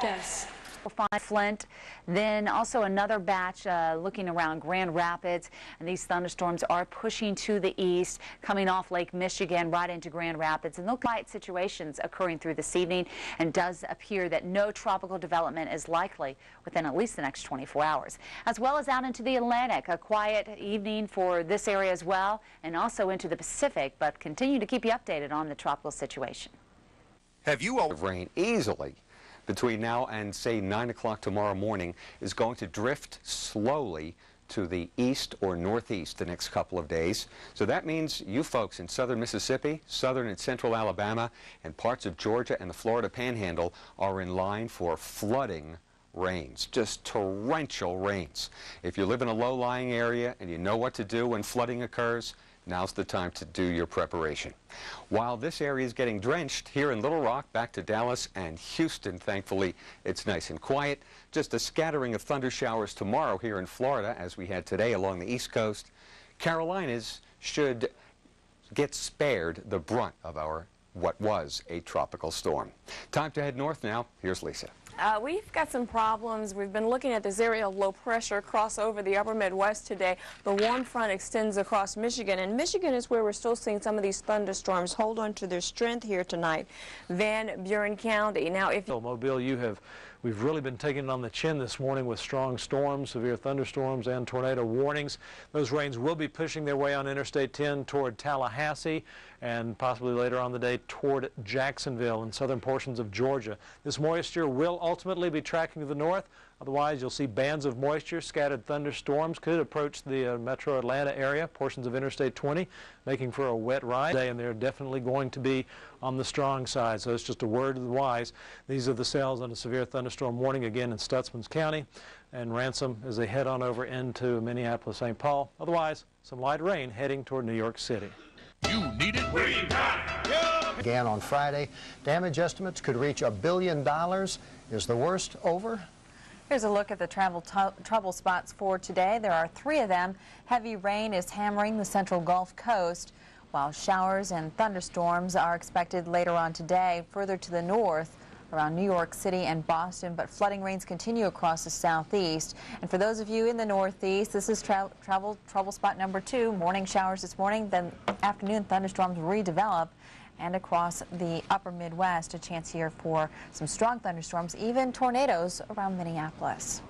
Estes. We'll find Flint, then also another batch looking around Grand Rapids, and these thunderstorms are pushing to the east, coming off Lake Michigan right into Grand Rapids, and they'll quiet situations occurring through this evening, and does appear that no tropical development is likely within at least the next 24 hours. As well as out into the Atlantic, a quiet evening for this area as well, and also into the Pacific, but continue to keep you updated on the tropical situation. Have you all rain easily between now and, say, 9 o'clock tomorrow morning is going to drift slowly to the east or northeast the next couple of days. So that means you folks in southern Mississippi, southern and central Alabama, and parts of Georgia and the Florida Panhandle are in line for flooding rains, just torrential rains. If you live in a low-lying area and you know what to do when flooding occurs, now's the time to do your preparation. While this area is getting drenched, here in Little Rock, back to Dallas and Houston, thankfully, it's nice and quiet. Just a scattering of thunder showers tomorrow here in Florida, as we had today along the East Coast. Carolinas should get spared the brunt of what was a tropical storm. Time to head north now. Here's Lisa. We've got some problems. We've been looking at this area of low pressure cross over the upper Midwest today. The warm front extends across Michigan, and Michigan is where we're still seeing some of these thunderstorms hold on to their strength here tonight. Van Buren County. Now, if Mobile, we've really been taking it on the chin this morning with strong storms, severe thunderstorms, and tornado warnings. Those rains will be pushing their way on Interstate 10 toward Tallahassee and possibly later on the day toward Jacksonville and southern portions of Georgia. This moisture will ultimately be tracking to the north. Otherwise, you'll see bands of moisture. Scattered thunderstorms could approach the metro Atlanta area, portions of Interstate 20, making for a wet ride. And they're definitely going to be on the strong side. So it's just a word to the wise. These are the cells on a severe thunderstorm warning again in Stutzman's County and Ransom as they head on over into Minneapolis, St. Paul. Otherwise, some light rain heading toward New York City. You need it where you got it. Yeah. Began on Friday. Damage estimates could reach $1 billion. Is the worst over? Here's a look at the trouble spots for today. There are 3 of them. Heavy rain is hammering the central Gulf Coast, while showers and thunderstorms are expected later on today further to the north around New York City and Boston, but flooding rains continue across the southeast. And for those of you in the northeast, this is trouble spot number 2. Morning showers this morning, then afternoon thunderstorms redevelop. And across the upper Midwest, a chance here for some strong thunderstorms, even tornadoes around Minneapolis.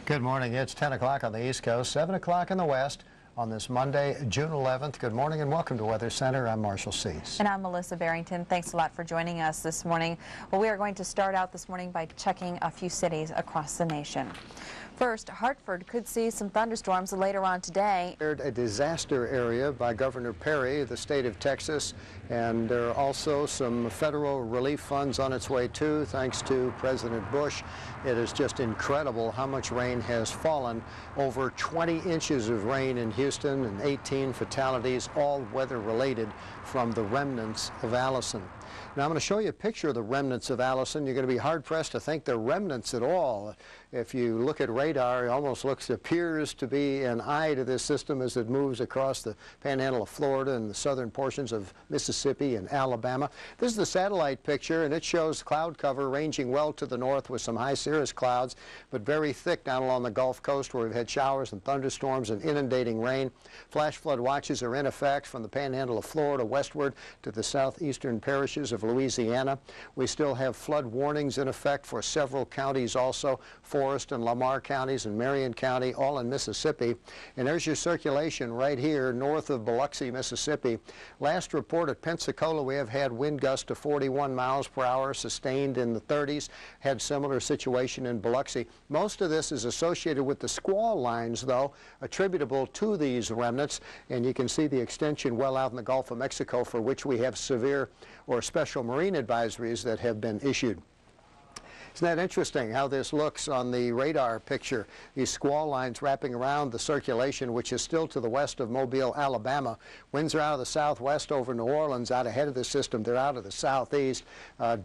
Good morning. It's 10 o'clock on the East Coast, 7 o'clock in the West on this Monday, June 11th. Good morning and welcome to Weather Center. I'm Marshall Cease. And I'm Melissa Barrington. Thanks a lot for joining us this morning. Well, we are going to start out this morning by checking a few cities across the nation. First, Hartford could see some thunderstorms later on today. A disaster area by Governor Perry, the state of Texas, and there are also some federal relief funds on its way too, thanks to President Bush. It is just incredible how much rain has fallen. Over 20 inches of rain in Houston and 18 fatalities, all weather related from the remnants of Allison. Now I'm going to show you a picture of the remnants of Allison. You're going to be hard-pressed to think they're remnants at all. If you look at radar, it almost appears to be an eye to this system as it moves across the panhandle of Florida and the southern portions of Mississippi and Alabama. This is the satellite picture, and it shows cloud cover ranging well to the north with some high cirrus clouds, but very thick down along the Gulf Coast where we've had showers and thunderstorms and inundating rain. Flash flood watches are in effect from the panhandle of Florida westward to the southeastern parishes of Louisiana. We still have flood warnings in effect for several counties also, Forest and Lamar counties and Marion County, all in Mississippi. And there's your circulation right here north of Biloxi, Mississippi. Last report at Pensacola, we have had wind gusts to 41 miles per hour, sustained in the 30s. Had similar situation in Biloxi. Most of this is associated with the squall lines, though, attributable to these remnants. And you can see the extension well out in the Gulf of Mexico, for which we have severe or special marine advisories that have been issued. Isn't that interesting how this looks on the radar picture? These squall lines wrapping around the circulation, which is still to the west of Mobile, Alabama. Winds are out of the southwest over New Orleans, out ahead of the system. They're out of the southeast.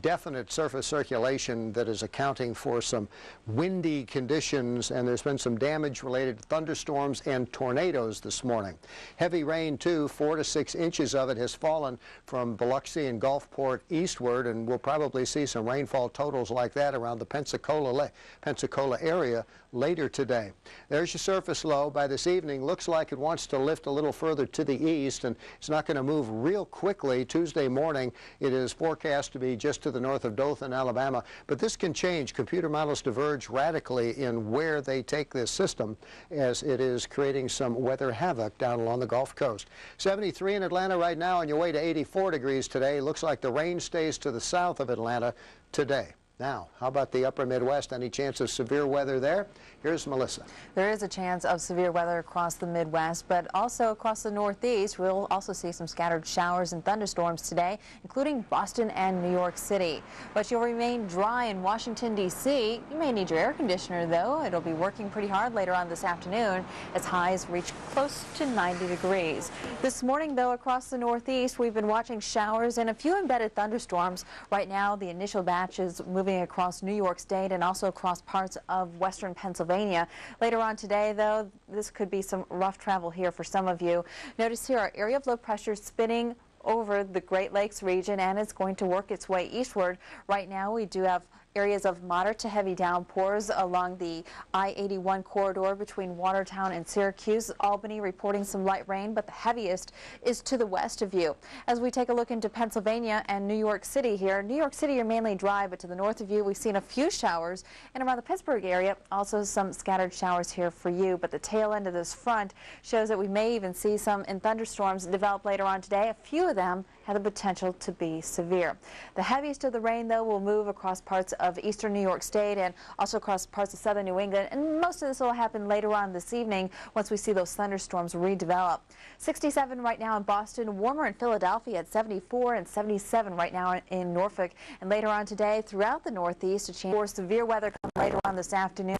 Definite surface circulation that is accounting for some windy conditions, and there's been some damage related to thunderstorms and tornadoes this morning. Heavy rain, too. 4 to 6 inches of it has fallen from Biloxi and Gulfport eastward, and we'll probably see some rainfall totals like that around around the Pensacola area later today. There's your surface low. By this evening, looks like it wants to lift a little further to the east, and it's not going to move real quickly. Tuesday morning, it is forecast to be just to the north of Dothan, Alabama, but this can change. Computer models diverge radically in where they take this system, as it is creating some weather havoc down along the Gulf Coast. 73 in Atlanta right now, on your way to 84 degrees today. Looks like the rain stays to the south of Atlanta today. Now, how about the upper Midwest? Any chance of severe weather there? Here's Melissa. There is a chance of severe weather across the Midwest, but also across the Northeast. We'll also see some scattered showers and thunderstorms today, including Boston and New York City. But you'll remain dry in Washington, D.C. You may need your air conditioner, though. It'll be working pretty hard later on this afternoon as highs reach close to 90 degrees. This morning, though, across the Northeast, we've been watching showers and a few embedded thunderstorms. Right now, the initial batch is moving across New York State and also across parts of western Pennsylvania. Later on today, though, this could be some rough travel here for some of you. Notice here our area of low pressure spinning over the Great Lakes region, and it's going to work its way eastward. Right now, we do have areas of moderate to heavy downpours along the I-81 corridor between Watertown and Syracuse. Albany reporting some light rain, but the heaviest is to the west of you. As we take a look into Pennsylvania and New York City here, New York City are mainly dry, but to the north of you, we've seen a few showers, and around the Pittsburgh area, also some scattered showers here for you. But the tail end of this front shows that we may even see some thunderstorms develop later on today. A few of them have the potential to be severe. The heaviest of the rain, though, will move across parts of eastern New York State and also across parts of southern New England, and most of this will happen later on this evening once we see those thunderstorms redevelop. 67 right now in Boston, warmer in Philadelphia at 74, and 77 right now in Norfolk. And later on today, throughout the Northeast, a chance for severe weather come later on this afternoon.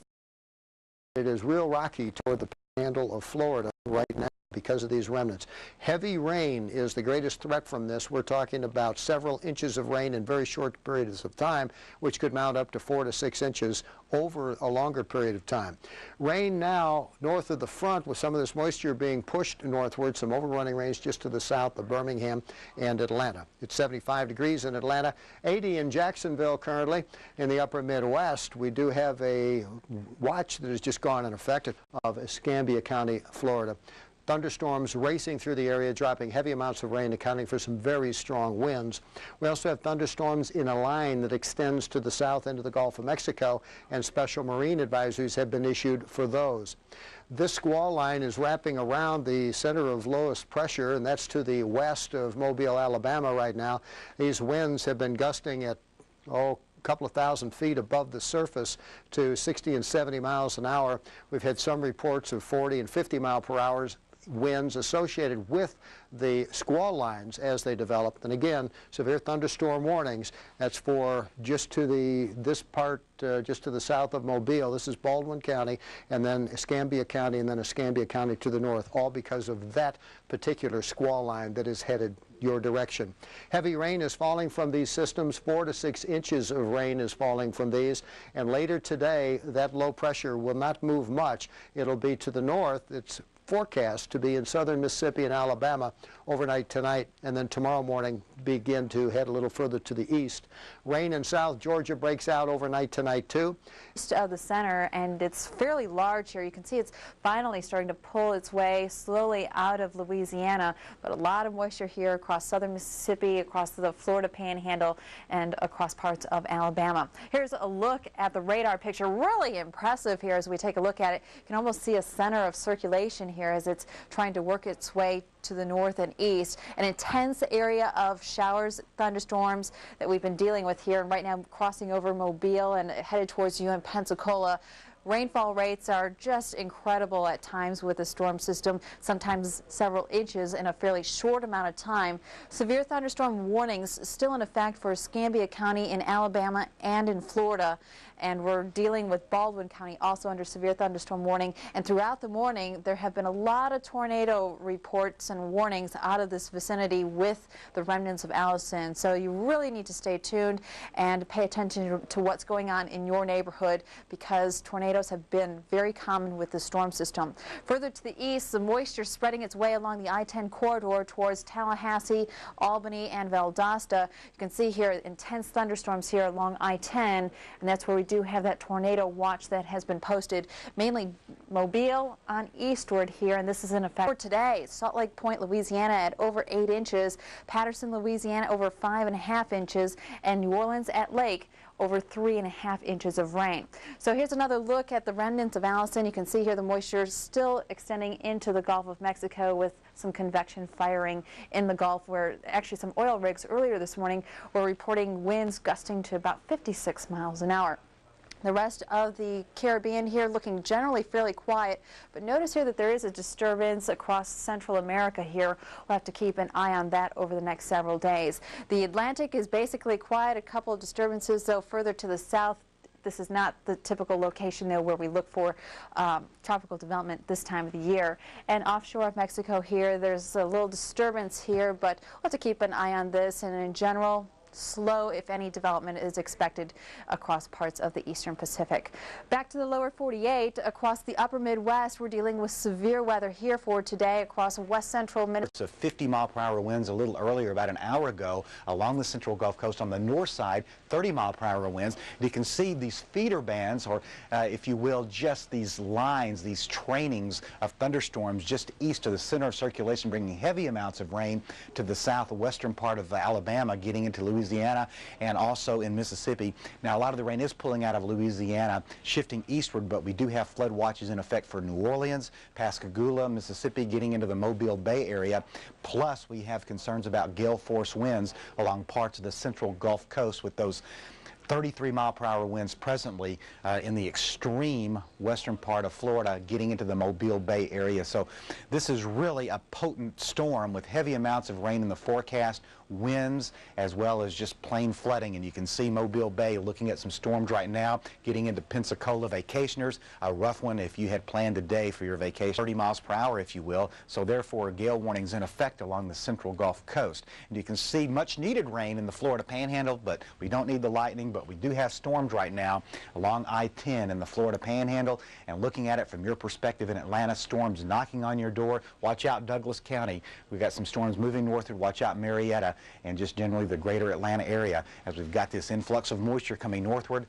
It is real rocky toward the panhandle of Florida right now because of these remnants. Heavy rain is the greatest threat from this. We're talking about several inches of rain in very short periods of time, which could mount up to 4 to 6 inches over a longer period of time. Rain now north of the front, with some of this moisture being pushed northward, some overrunning rains just to the south of Birmingham and Atlanta. It's 75 degrees in Atlanta, 80 in Jacksonville currently. In the upper Midwest, we do have a watch that has just gone in effect of Escambia County, Florida. Thunderstorms racing through the area, dropping heavy amounts of rain, accounting for some very strong winds. We also have thunderstorms in a line that extends to the south end of the Gulf of Mexico, and special marine advisories have been issued for those. This squall line is wrapping around the center of lowest pressure, and that's to the west of Mobile, Alabama right now. These winds have been gusting at, a couple of thousand feet above the surface to 60 and 70 miles an hour. We've had some reports of 40 and 50 mile per hour winds associated with the squall lines as they develop. And again, severe thunderstorm warnings. That's for just to this part, just to the south of Mobile. This is Baldwin County, and then Escambia County, and then Escambia County to the north, all because of that particular squall line that is headed your direction. Heavy rain is falling from these systems. 4 to 6 inches of rain is falling from these, and later today that low pressure will not move much. It'll be to the north. It's forecast to be in southern Mississippi and Alabama overnight tonight, and then tomorrow morning begin to head a little further to the east. Rain in South Georgia breaks out overnight tonight too. East of the center, and it's fairly large here. You can see it's finally starting to pull its way slowly out of Louisiana, but a lot of moisture here across southern Mississippi, across the Florida Panhandle, and across parts of Alabama. Here's a look at the radar picture. Really impressive here as we take a look at it. You can almost see a center of circulation here as it's trying to work its way to the north and east. An intense area of showers, thunderstorms that we've been dealing with here, and right now crossing over Mobile and headed towards you in Pensacola. Rainfall rates are just incredible at times with the storm system, sometimes several inches in a fairly short amount of time. Severe thunderstorm warnings still in effect for Escambia County in Alabama and in Florida. And we're dealing with Baldwin County also under severe thunderstorm warning. And throughout the morning, there have been a lot of tornado reports and warnings out of this vicinity with the remnants of Allison. So you really need to stay tuned and pay attention to what's going on in your neighborhood, because tornadoes tornadoes have been very common with the storm system. Further to the east, the moisture spreading its way along the I-10 corridor towards Tallahassee, Albany, and Valdosta. You can see here intense thunderstorms here along I-10, and that's where we do have that tornado watch that has been posted, mainly Mobile on eastward here, and this is in effect for today. Salt Lake Point, Louisiana at over 8 inches, Patterson, Louisiana over 5.5 inches, and New Orleans at Lake over 3.5 inches of rain. So here's another look at the remnants of Allison. You can see here the moisture still extending into the Gulf of Mexico with some convection firing in the Gulf, where actually some oil rigs earlier this morning were reporting winds gusting to about 56 miles an hour. The rest of the Caribbean here looking generally fairly quiet, but notice here that there is a disturbance across Central America here. We'll have to keep an eye on that over the next several days. The Atlantic is basically quiet, a couple of disturbances though further to the south. This is not the typical location though where we look for tropical development this time of the year. And offshore of Mexico here, there's a little disturbance here, but we'll have to keep an eye on this, and in general, slow, if any, development is expected across parts of the eastern Pacific. Back to the lower 48, across the upper Midwest, we're dealing with severe weather here for today across west central Minnesota. 50-mile-per-hour winds a little earlier, about an hour ago, along the central Gulf Coast. On the north side, 30-mile-per-hour winds. You can see these feeder bands, or if you will, just these lines, these trainings of thunderstorms just east of the center of circulation, bringing heavy amounts of rain to the southwestern part of Alabama, getting into Louisiana and also in Mississippi. Now, a lot of the rain is pulling out of Louisiana, shifting eastward, but we do have flood watches in effect for New Orleans, Pascagoula, Mississippi, getting into the Mobile Bay area. Plus, we have concerns about gale force winds along parts of the central Gulf Coast with those 33-mile-per-hour winds presently in the extreme western part of Florida, getting into the Mobile Bay area. So this is really a potent storm with heavy amounts of rain in the forecast, winds, as well as just plain flooding. And you can see Mobile Bay looking at some storms right now, getting into Pensacola vacationers. A rough one if you had planned today for your vacation, 30 miles per hour, if you will. So therefore, gale warnings in effect along the central Gulf Coast. And you can see much needed rain in the Florida Panhandle, but we don't need the lightning. But we do have storms right now along I-10 in the Florida Panhandle. And looking at it from your perspective in Atlanta, storms knocking on your door. Watch out Douglas County. We've got some storms moving northward. Watch out Marietta and just generally the greater Atlanta area, as we've got this influx of moisture coming northward,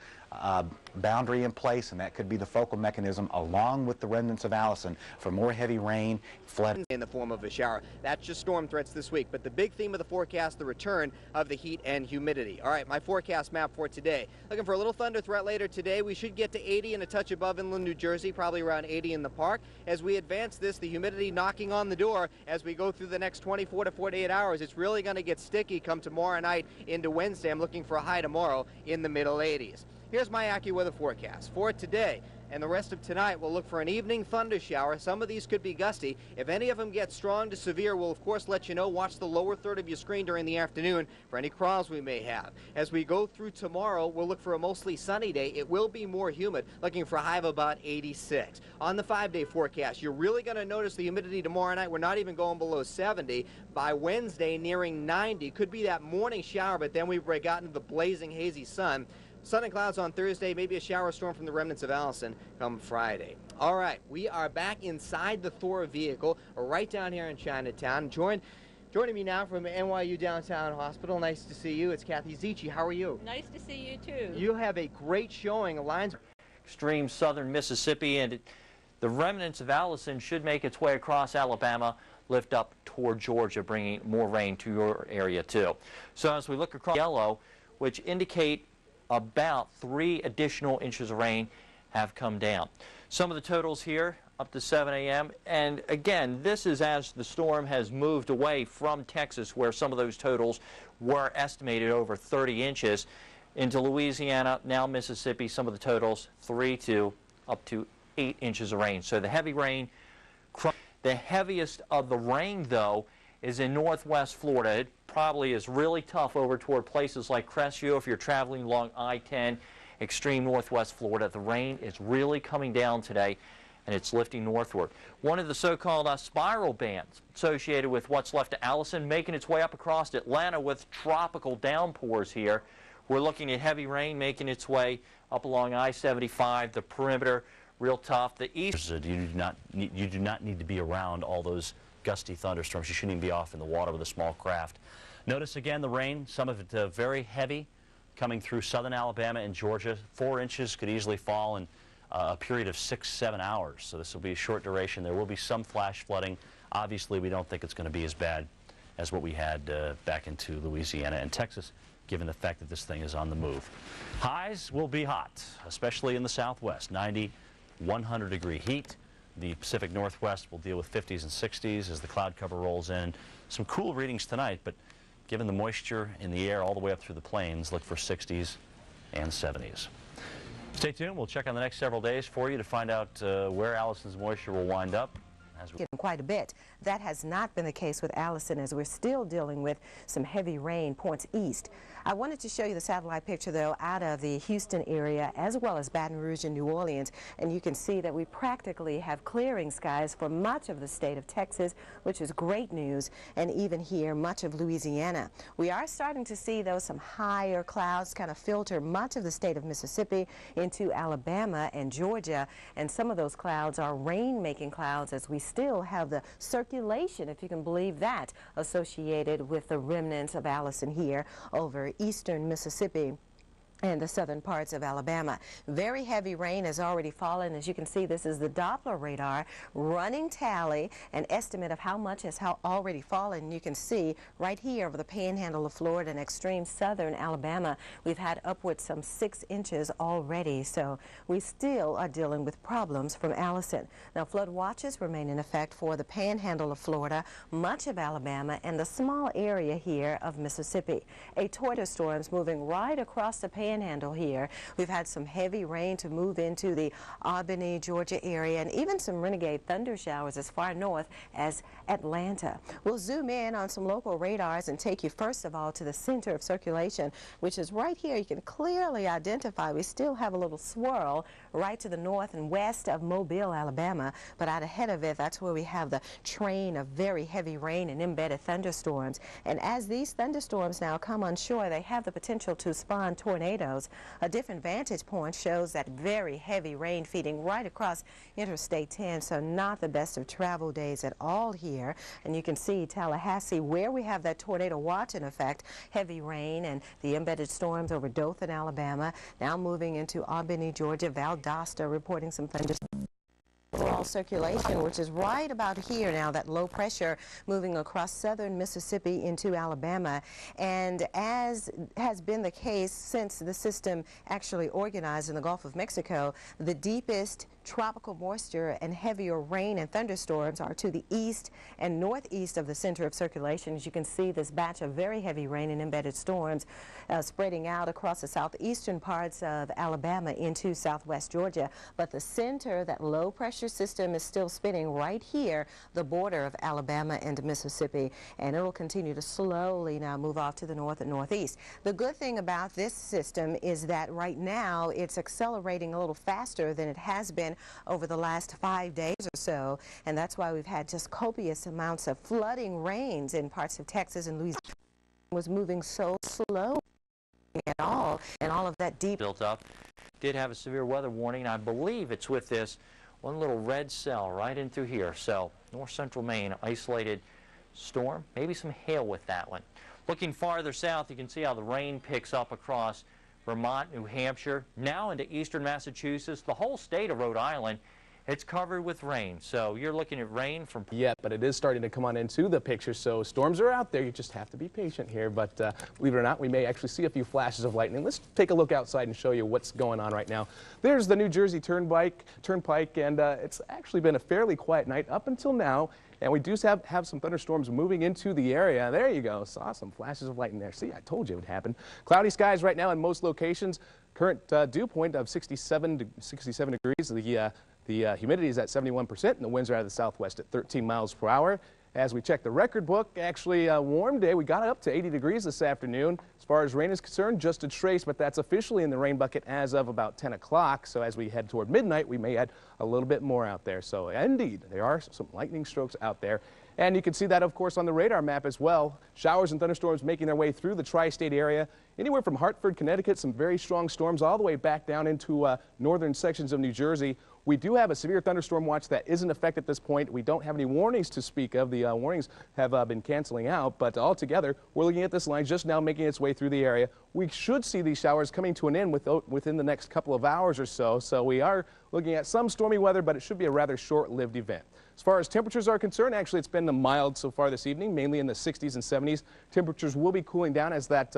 boundary in place, and that could be the focal mechanism along with the remnants of Allison for more heavy rain, flooding in the form of a shower. That's just storm threats this week, but the big theme of the forecast, the return of the heat and humidity. All right, my forecast map for today. Looking for a little thunder threat later today. We should get to 80 and a touch above inland New Jersey, probably around 80 in the park. As we advance this, the humidity knocking on the door as we go through the next 24 to 48 hours. It's really going to get sticky come tomorrow night into Wednesday. I'm looking for a high tomorrow in the middle 80s. Here's my AccuWeather forecast for today. And the rest of tonight, we'll look for an evening thunder shower. Some of these could be gusty. If any of them get strong to severe, we'll of course let you know. Watch the lower third of your screen during the afternoon for any clouds we may have. As we go through tomorrow, we'll look for a mostly sunny day. It will be more humid, looking for a high of about 86. On the 5-day forecast, you're really going to notice the humidity tomorrow night. We're not even going below 70. By Wednesday, nearing 90. Could be that morning shower, but then we break out into the blazing, hazy sun. Sun and clouds on Thursday, maybe a shower storm from the remnants of Allison come Friday. All right, we are back inside the Thor vehicle right down here in Chinatown. Joining me now from NYU Downtown Hospital. Nice to see you. It's Kathy Zichi. How are you? Nice to see you, too. You have a great showing. Lines extreme southern Mississippi, and the remnants of Allison should make its way across Alabama, lift up toward Georgia, bringing more rain to your area, too. So as we look across yellow, which indicate about 3 additional inches of rain have come down. Some of the totals here up to 7 a.m. And again, this is as the storm has moved away from Texas, where some of those totals were estimated over 30 inches, into Louisiana, now Mississippi, some of the totals 3 to up to 8 inches of rain. So the heavy rain, the heaviest of the rain, though, is in northwest Florida. It probably is really tough over toward places like Crestview if you're traveling along I-10, extreme northwest Florida. The rain is really coming down today, and it's lifting northward. One of the so-called spiral bands associated with what's left of Allison making its way up across Atlanta with tropical downpours here We're looking at heavy rain making its way up along I-75, the perimeter, real tough. The east. You do not need to be around all those gusty thunderstorms. You shouldn't even be off in the water with a small craft. Notice again the rain, some of it very heavy, coming through southern Alabama and Georgia. 4 inches could easily fall in a period of 6-7 hours. So this will be a short duration. There will be some flash flooding. Obviously, we don't think it's going to be as bad as what we had back into Louisiana and Texas, given the fact that this thing is on the move. Highs will be hot, especially in the southwest. 90, 100-degree heat. The Pacific Northwest will deal with 50s and 60s as the cloud cover rolls in. Some cool readings tonight, but given the moisture in the air all the way up through the plains, look for 60s and 70s. Stay tuned. We'll check on the next several days for you to find out where Allison's moisture will wind up. Getting quite a bit. That has not been the case with Allison, as we're still dealing with some heavy rain points east. I wanted to show you the satellite picture, though, out of the Houston area as well as Baton Rouge and New Orleans, and you can see that we practically have clearing skies for much of the state of Texas, which is great news, and even here much of Louisiana. We are starting to see, though, some higher clouds kind of filter much of the state of Mississippi into Alabama and Georgia, and some of those clouds are rain-making clouds, as we still have the circulation, if you can believe that, associated with the remnants of Allison here over eastern Mississippi and the southern parts of Alabama. Very heavy rain has already fallen. As you can see, this is the Doppler radar running tally, an estimate of how much has already fallen. You can see right here over the panhandle of Florida and extreme southern Alabama, we've had upwards some 6 inches already. So we still are dealing with problems from Allison. Now, flood watches remain in effect for the panhandle of Florida, much of Alabama, and the small area here of Mississippi. A tornado storm's moving right across the panhandle here. We've had some heavy rain to move into the Albany, Georgia area, and even some renegade thunder showers as far north as Atlanta. We'll zoom in on some local radars and take you first of all to the center of circulation, which is right here. You can clearly identify we still have a little swirl right to the north and west of Mobile, Alabama, but out ahead of it, that's where we have the train of very heavy rain and embedded thunderstorms. And as these thunderstorms now come on shore, they have the potential to spawn tornadoes. A different vantage point shows that very heavy rain feeding right across Interstate 10, so not the best of travel days at all here. And you can see Tallahassee, where we have that tornado watch in effect, heavy rain and the embedded storms over Dothan, Alabama, now moving into Albany, Georgia. Valdosta reporting some thunderstorms. Overall circulation, which is right about here now, that low pressure moving across southern Mississippi into Alabama. And as has been the case since the system actually organized in the Gulf of Mexico, the deepest tropical moisture and heavier rain and thunderstorms are to the east and northeast of the center of circulation. As you can see, this batch of very heavy rain and embedded storms spreading out across the southeastern parts of Alabama into southwest Georgia. But the center, that low pressure system, is still spinning right here, the border of Alabama and Mississippi, and it will continue to slowly now move off to the north and northeast. The good thing about this system is that right now it's accelerating a little faster than it has been over the last 5 days or so, and that's why we've had just copious amounts of flooding rains in parts of Texas and Louisiana. Was moving so slow at all, and all of that deep built up. Did have a severe weather warning. I believe it's with this one little red cell right in through here. So north central Maine, isolated storm, maybe some hail with that one. Looking farther south, you can see how the rain picks up across Vermont, New Hampshire, now into eastern Massachusetts, the whole state of Rhode Island. It's covered with rain, so you're looking at rain from... Yeah, but it is starting to come on into the picture, so storms are out there. You just have to be patient here, but believe it or not, we may actually see a few flashes of lightning. Let's take a look outside and show you what's going on right now. There's the New Jersey Turnpike, and it's actually been a fairly quiet night up until now, and we do have some thunderstorms moving into the area. There you go. Saw some flashes of lightning there. See, I told you it would happen. Cloudy skies right now in most locations. Current dew point of 67 degrees. The humidity is at 71%, and the winds are out of the southwest at 13 miles per hour. As we check the record book, actually a warm day. We got it up to 80 degrees this afternoon. As far as rain is concerned, just a trace, but that's officially in the rain bucket as of about 10 o'clock. So as we head toward midnight, we may add a little bit more out there. So indeed, there are some lightning strokes out there. And you can see that, of course, on the radar map as well. Showers and thunderstorms making their way through the tri-state area anywhere from Hartford, Connecticut, some very strong storms all the way back down into northern sections of New Jersey. We do have a severe thunderstorm watch that is in effect at this point. We don't have any warnings to speak of. The warnings have been canceling out, but altogether, we're looking at this line just now making its way through the area. We should see these showers coming to an end within the next couple of hours or so. So we are looking at some stormy weather, but it should be a rather short-lived event. As far as temperatures are concerned, actually it's been mild so far this evening, mainly in the 60s and 70s. Temperatures will be cooling down as that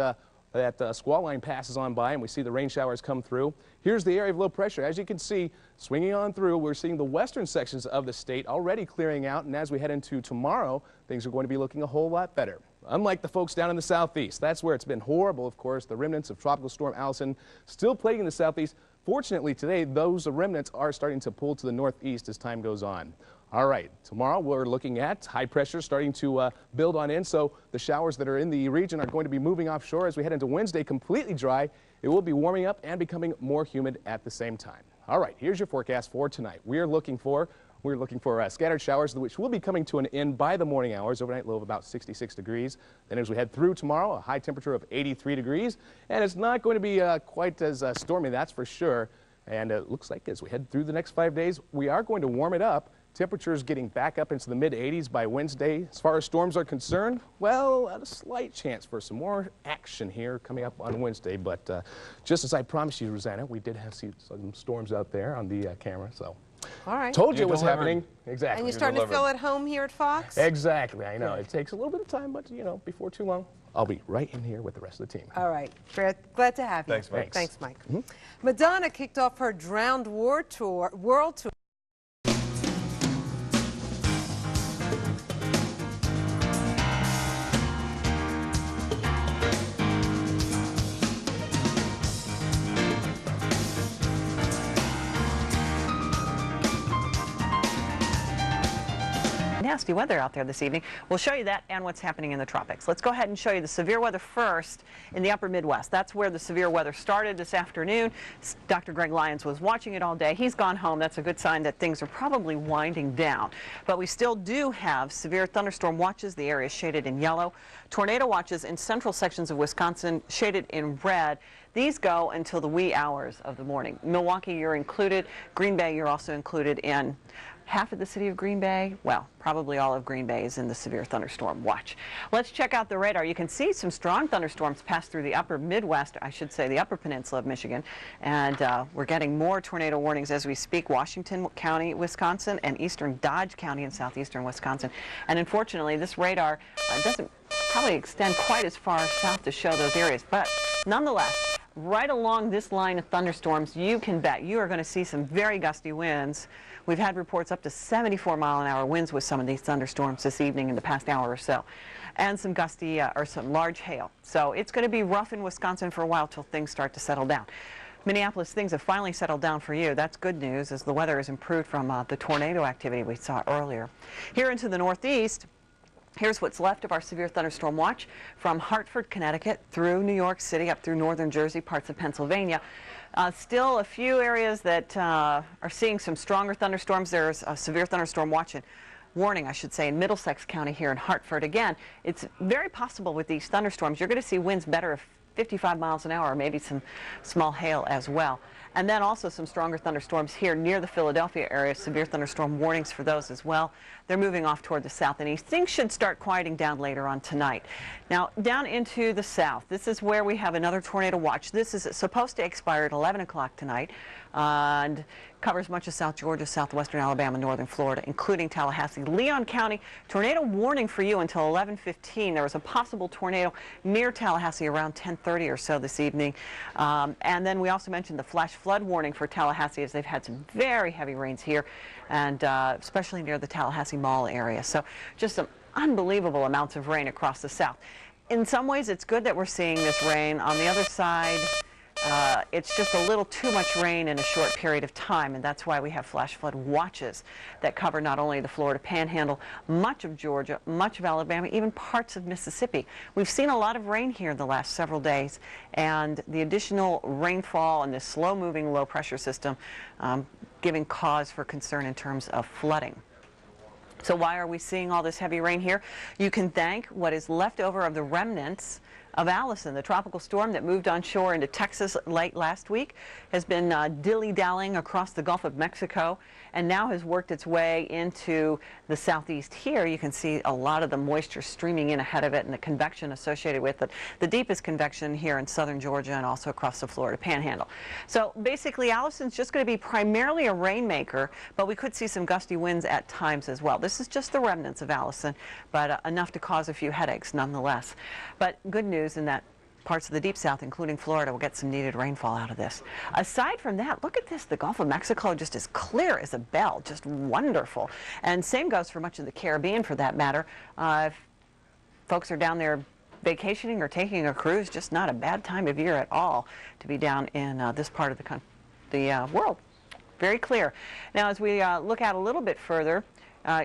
squall line passes on by and we see the rain showers come through. Here's the area of low pressure. As you can see, swinging on through, we're seeing the western sections of the state already clearing out, and as we head into tomorrow, things are going to be looking a whole lot better. Unlike the folks down in the southeast, that's where it's been horrible, of course. The remnants of Tropical Storm Allison still plaguing the southeast. Fortunately, today, those remnants are starting to pull to the northeast as time goes on. All right, tomorrow we're looking at high pressure starting to build on in, so the showers that are in the region are going to be moving offshore as we head into Wednesday, completely dry. It will be warming up and becoming more humid at the same time. All right, here's your forecast for tonight. We're looking for scattered showers, which will be coming to an end by the morning hours. Overnight low of about 66 degrees. Then as we head through tomorrow, a high temperature of 83 degrees, and it's not going to be quite as stormy, that's for sure. And it looks like as we head through the next 5 days, we are going to warm it up. Temperatures getting back up into the mid-80s by Wednesday. As far as storms are concerned, well, a slight chance for some more action here coming up on Wednesday. But just as I promised you, Rosanna, we did have some storms out there on the camera. So, all right. Told you it was happening. Exactly. And you're starting to feel at home here at Fox? Exactly. I know. It takes a little bit of time, but, you know, before too long, I'll be right in here with the rest of the team. All right. Glad to have you. Thanks, Mike. Thanks, Mike. Madonna kicked off her Drowned World Tour. Nasty weather out there this evening. We'll show you that and what's happening in the tropics. Let's go ahead and show you the severe weather first in the upper Midwest. That's where the severe weather started this afternoon. Dr. Greg Lyons was watching it all day. He's gone home. That's a good sign that things are probably winding down. But we still do have severe thunderstorm watches. The area is shaded in yellow. Tornado watches in central sections of Wisconsin shaded in red. These go until the wee hours of the morning. Milwaukee, you're included. Green Bay, you're also included in. Half of the city of Green Bay, well, probably all of Green Bay is in the severe thunderstorm watch. Let's check out the radar. You can see some strong thunderstorms pass through the upper Midwest, I should say the upper peninsula of Michigan, and we're getting more tornado warnings as we speak. Washington County, Wisconsin, and eastern Dodge County in southeastern Wisconsin. And unfortunately, this radar doesn't probably extend quite as far south to show those areas, but nonetheless, right along this line of thunderstorms, you can bet you are going to see some very gusty winds. We've had reports up to 74-mile-an-hour winds with some of these thunderstorms this evening in the past hour or so, and some gusty or some large hail. So it's going to be rough in Wisconsin for a while till things start to settle down. Minneapolis, things have finally settled down for you. That's good news as the weather has improved from the tornado activity we saw earlier. Here into the northeast, here's what's left of our severe thunderstorm watch from Hartford, Connecticut, through New York City, up through northern Jersey, parts of Pennsylvania. Still a few areas that are seeing some stronger thunderstorms. There's a severe thunderstorm watch and warning, I should say, in Middlesex County here in Hartford. Again, it's very possible with these thunderstorms, you're going to see winds better of 55 miles an hour, maybe some small hail as well. And then also some stronger thunderstorms here near the Philadelphia area, severe thunderstorm warnings for those as well. They're moving off toward the south and east. Things should start quieting down later on tonight. Now, down into the south, this is where we have another tornado watch. This is supposed to expire at 11 o'clock tonight and covers much of South Georgia, southwestern Alabama, northern Florida, including Tallahassee. Leon County, tornado warning for you until 11:15. There was a possible tornado near Tallahassee around 10:30 or so this evening. And then we also mentioned the flash flood warning for Tallahassee as they've had some very heavy rains here, and especially near the Tallahassee Mall area. So just some unbelievable amounts of rain across the south. In some ways, it's good that we're seeing this rain. On the other side, it's just a little too much rain in a short period of time, and that's why we have flash flood watches that cover not only the Florida Panhandle, much of Georgia, much of Alabama, even parts of Mississippi. We've seen a lot of rain here the last several days, and the additional rainfall and this slow-moving low-pressure system giving cause for concern in terms of flooding. So why are we seeing all this heavy rain here? You can thank what is left over of the remnants of Allison. The tropical storm that moved onshore into Texas late last week has been dilly-dallying across the Gulf of Mexico and now has worked its way into the southeast here. You can see a lot of the moisture streaming in ahead of it and the convection associated with it. The deepest convection here in southern Georgia and also across the Florida Panhandle. So basically, Allison's just going to be primarily a rainmaker, but we could see some gusty winds at times as well. This is just the remnants of Allison, but enough to cause a few headaches nonetheless. But good news in that parts of the deep south, including Florida, will get some needed rainfall out of this. Aside from that, look at this. The Gulf of Mexico just as clear as a bell, just wonderful. And same goes for much of the Caribbean for that matter. If folks are down there vacationing or taking a cruise, just not a bad time of year at all to be down in this part of the world. Very clear. Now, as we look out a little bit further,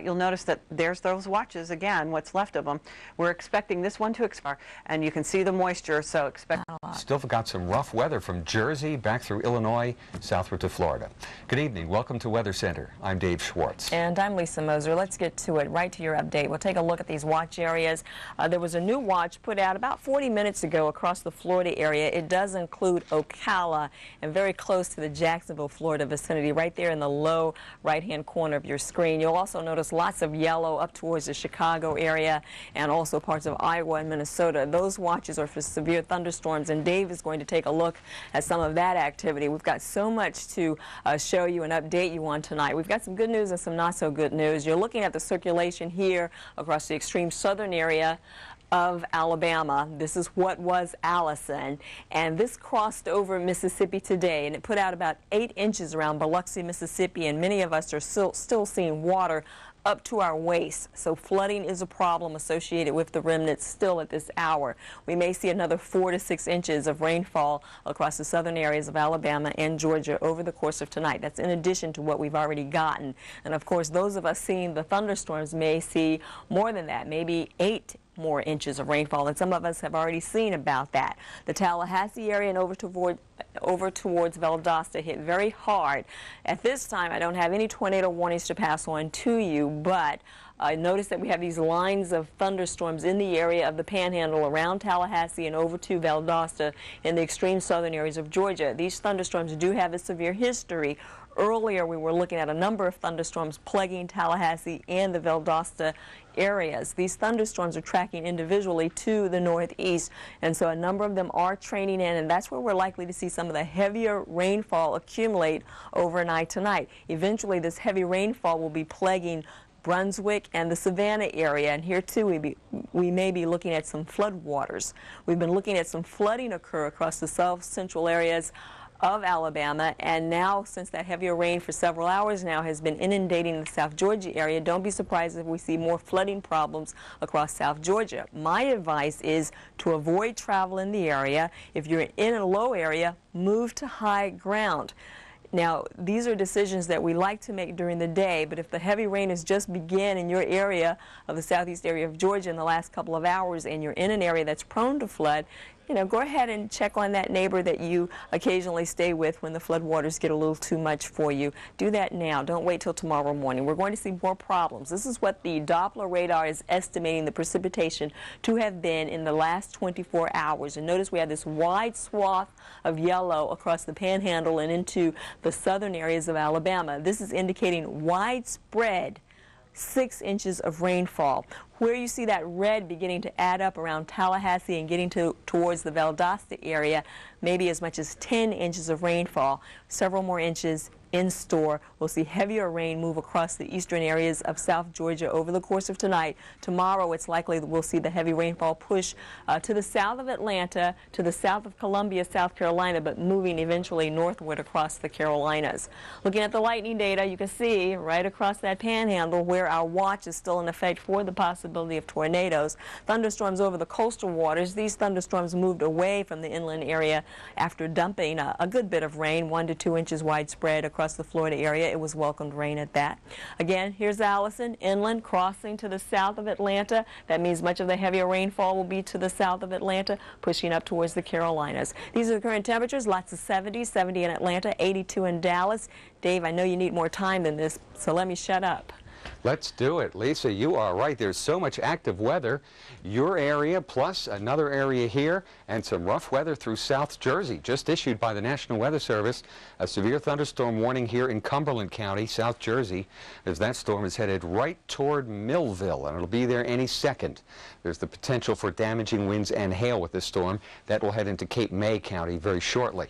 you'll notice that there's those watches again, what's left of them. We're expecting this one to expire, and you can see the moisture, so expect a lot. Still got some rough weather from Jersey back through Illinois, southward to Florida. Good evening. Welcome to Weather Center. I'm Dave Schwartz. And I'm Lisa Moser. Let's get to it, right to your update. We'll take a look at these watch areas. There was a new watch put out about 40 minutes ago across the Florida area. It does include Ocala and very close to the Jacksonville, Florida vicinity, right there in the low right-hand corner of your screen. You'll also notice lots of yellow up towards the Chicago area and also parts of Iowa and Minnesota. Those watches are for severe thunderstorms, and Dave is going to take a look at some of that activity. We've got so much to show you and update you on tonight. We've got some good news and some not so good news. You're looking at the circulation here across the extreme southern area of Alabama. This is what was Allison, and this crossed over Mississippi today, and it put out about 8 inches around Biloxi, Mississippi, and many of us are still seeing water up to our waist. So flooding is a problem associated with the remnants still at this hour. We may see another 4 to 6 inches of rainfall across the southern areas of Alabama and Georgia over the course of tonight. That's in addition to what we've already gotten. And of course, those of us seeing the thunderstorms may see more than that, maybe 8 more inches of rainfall, and some of us have already seen about that. The Tallahassee area and over towards Valdosta hit very hard. At this time, I don't have any tornado warnings to pass on to you, but notice that we have these lines of thunderstorms in the area of the Panhandle around Tallahassee and over to Valdosta in the extreme southern areas of Georgia. These thunderstorms do have a severe history. Earlier, we were looking at a number of thunderstorms plaguing Tallahassee and the Valdosta areas. These thunderstorms are tracking individually to the northeast, and so a number of them are training in, and that's where we're likely to see some of the heavier rainfall accumulate overnight tonight. Eventually, this heavy rainfall will be plaguing Brunswick and the Savannah area, and here too we may be looking at some floodwaters. We've been looking at some flooding occur across the south central areas of Alabama, and now since that heavier rain for several hours now has been inundating the South Georgia area, don't be surprised if we see more flooding problems across South Georgia. My advice is to avoid travel in the area. If you're in a low area, move to high ground. Now, these are decisions that we like to make during the day, but if the heavy rain has just begun in your area of the southeast area of Georgia in the last couple of hours and you're in an area that's prone to flood, you know, go ahead and check on that neighbor that you occasionally stay with when the floodwaters get a little too much for you. Do that now. Don't wait till tomorrow morning. We're going to see more problems. This is what the Doppler radar is estimating the precipitation to have been in the last 24 hours. And notice we have this wide swath of yellow across the Panhandle and into the southern areas of Alabama. This is indicating widespread 6 inches of rainfall. Where you see that red beginning to add up around Tallahassee and getting towards the Valdosta area, maybe as much as 10 inches of rainfall, several more inches in store. We'll see heavier rain move across the eastern areas of South Georgia over the course of tonight. Tomorrow, it's likely that we'll see the heavy rainfall push to the south of Atlanta, to the south of Columbia, South Carolina, but moving eventually northward across the Carolinas. Looking at the lightning data, you can see right across that Panhandle where our watch is still in effect for the possibility of tornadoes. Thunderstorms over the coastal waters. These thunderstorms moved away from the inland area after dumping a good bit of rain, 1 to 2 inches widespread across the Florida area. It was welcomed rain at that. Again, here's Allison, inland, crossing to the south of Atlanta. That means much of the heavier rainfall will be to the south of Atlanta, pushing up towards the Carolinas. These are the current temperatures. Lots of 70, 70 in Atlanta, 82 in Dallas. Dave, I know you need more time than this, so let me shut up. Let's do it. Lisa, you are right. There's so much active weather. Your area plus another area here and some rough weather through South Jersey. Just issued by the National Weather Service a severe thunderstorm warning here in Cumberland County, South Jersey, as that storm is headed right toward Millville, and it'll be there any second. There's the potential for damaging winds and hail with this storm. That will head into Cape May County very shortly.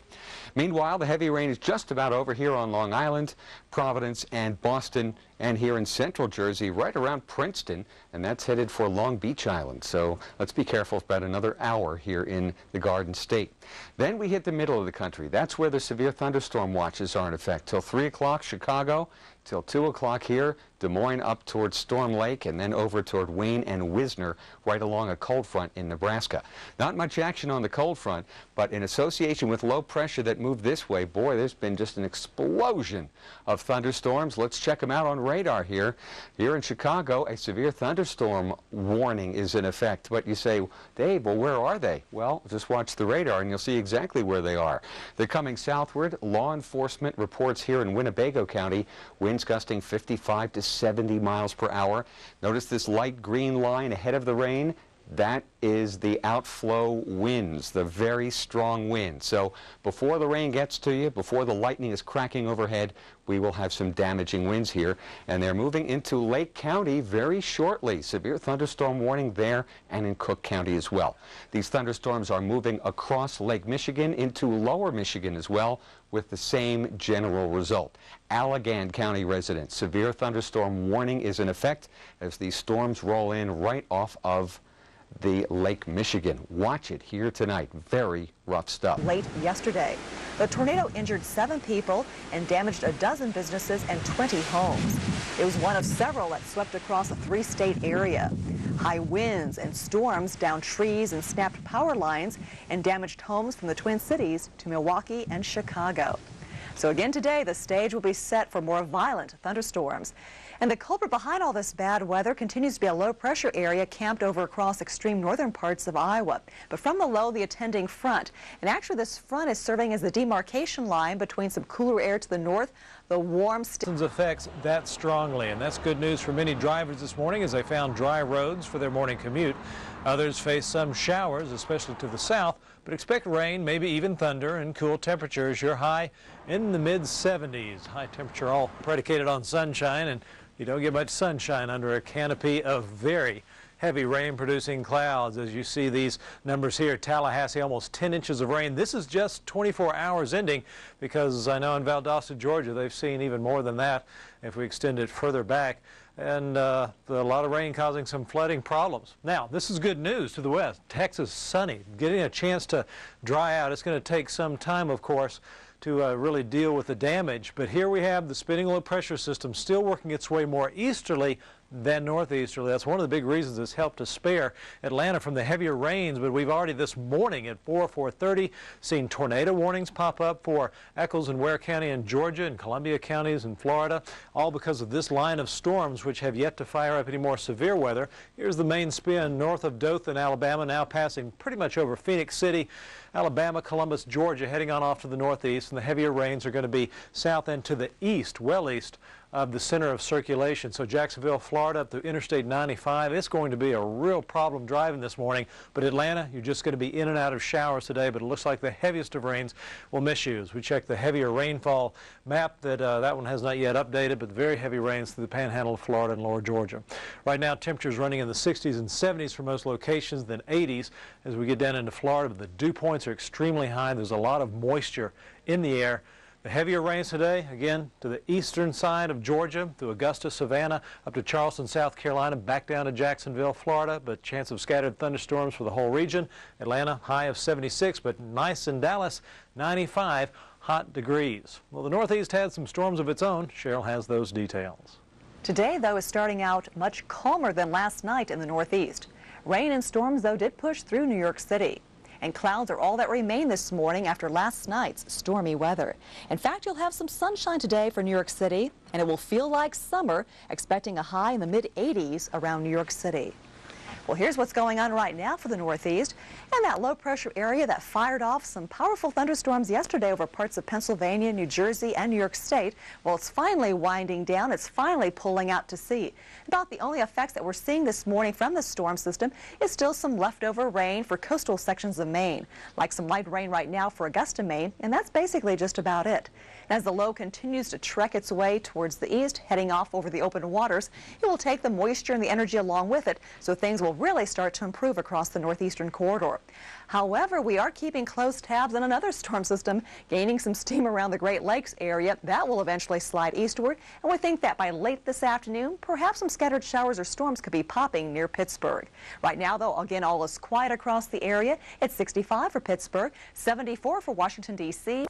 Meanwhile, the heavy rain is just about over here on Long Island, Providence, and Boston, and here in central Jersey, right around Princeton, and that's headed for Long Beach Island. So let's be careful for about another hour here in the Garden State. Then we hit the middle of the country. That's where the severe thunderstorm watches are in effect. Till 3 o'clock, Chicago. Till 2 o'clock here, Des Moines up towards Storm Lake, and then over toward Wayne and Wisner, right along a cold front in Nebraska. Not much action on the cold front, but in association with low pressure that moved this way, boy, there's been just an explosion of thunderstorms. Let's check them out on radar here. Here in Chicago, a severe thunderstorm warning is in effect. But you say, Dave, well, where are they? Well, just watch the radar and you'll see exactly where they are. They're coming southward. Law enforcement reports here in Winnebago County, winds gusting 55 to 70 miles per hour. Notice this light green line ahead of the rain. That is the outflow winds, the very strong wind. So before the rain gets to you, before the lightning is cracking overhead, we will have some damaging winds here. And they're moving into Lake County very shortly. Severe thunderstorm warning there and in Cook County as well. These thunderstorms are moving across Lake Michigan into lower Michigan as well, with the same general result. Allegan County residents, severe thunderstorm warning is in effect as these storms roll in right off of the Lake Michigan. Watch it here tonight. Very rough stuff. Late yesterday, the tornado injured 7 people and damaged a dozen businesses and 20 homes. It was one of several that swept across a 3-state area. High winds and storms downed trees and snapped power lines and damaged homes from the Twin Cities to Milwaukee and Chicago. So again today, the stage will be set for more violent thunderstorms. And the culprit behind all this bad weather continues to be a low-pressure area camped over across extreme northern parts of Iowa. But from the low, the attending front. And actually, this front is serving as the demarcation line between some cooler air to the north, the warm affects that strongly, and that's good news for many drivers this morning as they found dry roads for their morning commute. Others face some showers, especially to the south, but expect rain, maybe even thunder, and cool temperatures. Your high in the mid-70s. High temperature all predicated on sunshine, and you don't get much sunshine under a canopy of very heavy rain-producing clouds. As you see these numbers here, Tallahassee, almost 10 inches of rain. This is just 24 hours ending, because I know in Valdosta, Georgia, they've seen even more than that if we extend it further back. And a lot of rain causing some flooding problems. Now, this is good news to the west. Texas, sunny, getting a chance to dry out. It's going to take some time, of course, to really deal with the damage. But here we have the spinning low pressure system still working its way more easterly than northeasterly. That's one of the big reasons it's helped to spare Atlanta from the heavier rains. But we've already this morning at 4:30 seen tornado warnings pop up for Eccles and Ware County in Georgia and Columbia counties in Florida, all because of this line of storms which have yet to fire up any more severe weather. Here's the main spin north of Dothan, Alabama, now passing pretty much over Phoenix City, Alabama, Columbus, Georgia, heading on off to the northeast, and the heavier rains are going to be south and to the east, well east of the center of circulation. So Jacksonville, Florida, up to Interstate 95, it's going to be a real problem driving this morning. But Atlanta, you're just going to be in and out of showers today, but it looks like the heaviest of rains will miss you. As we check the heavier rainfall map, that one has not yet updated, but very heavy rains through the panhandle of Florida and lower Georgia. Right now, temperatures running in the 60s and 70s for most locations, then 80s as we get down into Florida. But the dew points are extremely high. There's a lot of moisture in the air. The heavier rains today, again, to the eastern side of Georgia, through Augusta, Savannah, up to Charleston, South Carolina, back down to Jacksonville, Florida, but chance of scattered thunderstorms for the whole region. Atlanta, high of 76, but nice in Dallas, 95 hot degrees. Well, the Northeast had some storms of its own. Cheryl has those details. Today, though, is starting out much calmer than last night in the Northeast. Rain and storms, though, did push through New York City. And clouds are all that remain this morning after last night's stormy weather. In fact, you'll have some sunshine today for New York City, and it will feel like summer, expecting a high in the mid-80s around New York City. Well, here's what's going on right now for the Northeast. And that low pressure area that fired off some powerful thunderstorms yesterday over parts of Pennsylvania, New Jersey, and New York State, well, it's finally winding down. It's finally pulling out to sea. About the only effects that we're seeing this morning from the storm system is still some leftover rain for coastal sections of Maine, like some light rain right now for Augusta, Maine, and that's basically just about it. As the low continues to trek its way towards the east, heading off over the open waters, it will take the moisture and the energy along with it, so things will really start to improve across the northeastern corridor. However, we are keeping close tabs on another storm system gaining some steam around the Great Lakes area. That will eventually slide eastward, and we think that by late this afternoon, perhaps some scattered showers or storms could be popping near Pittsburgh. Right now, though, again, all is quiet across the area. It's 65 for Pittsburgh, 74 for Washington, D.C.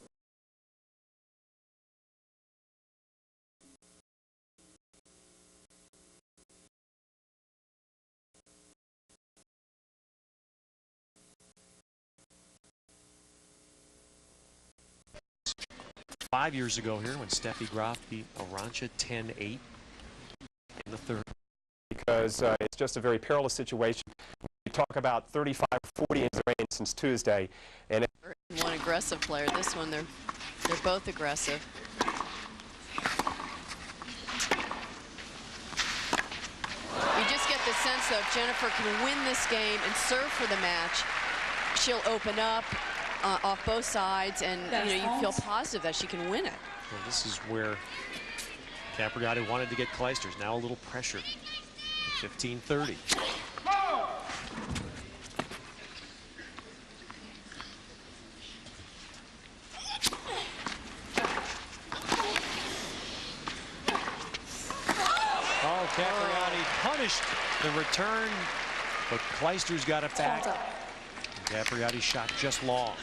Five years ago here when Steffi Graf beat Arantxa 10-8 in the third. Because it's just a very perilous situation. We talk about 35, 40 inches of rain since Tuesday. And one aggressive player. This one, they're both aggressive. You just get the sense, though, if Jennifer can win this game and serve for the match, she'll open up off both sides, and you feel positive that she can win it. Well, this is where Capriati wanted to get Kleisters. Now a little pressure. 15-30. Oh, Capriati punished the return, but Kleisters got it back. Capriati's shot just long.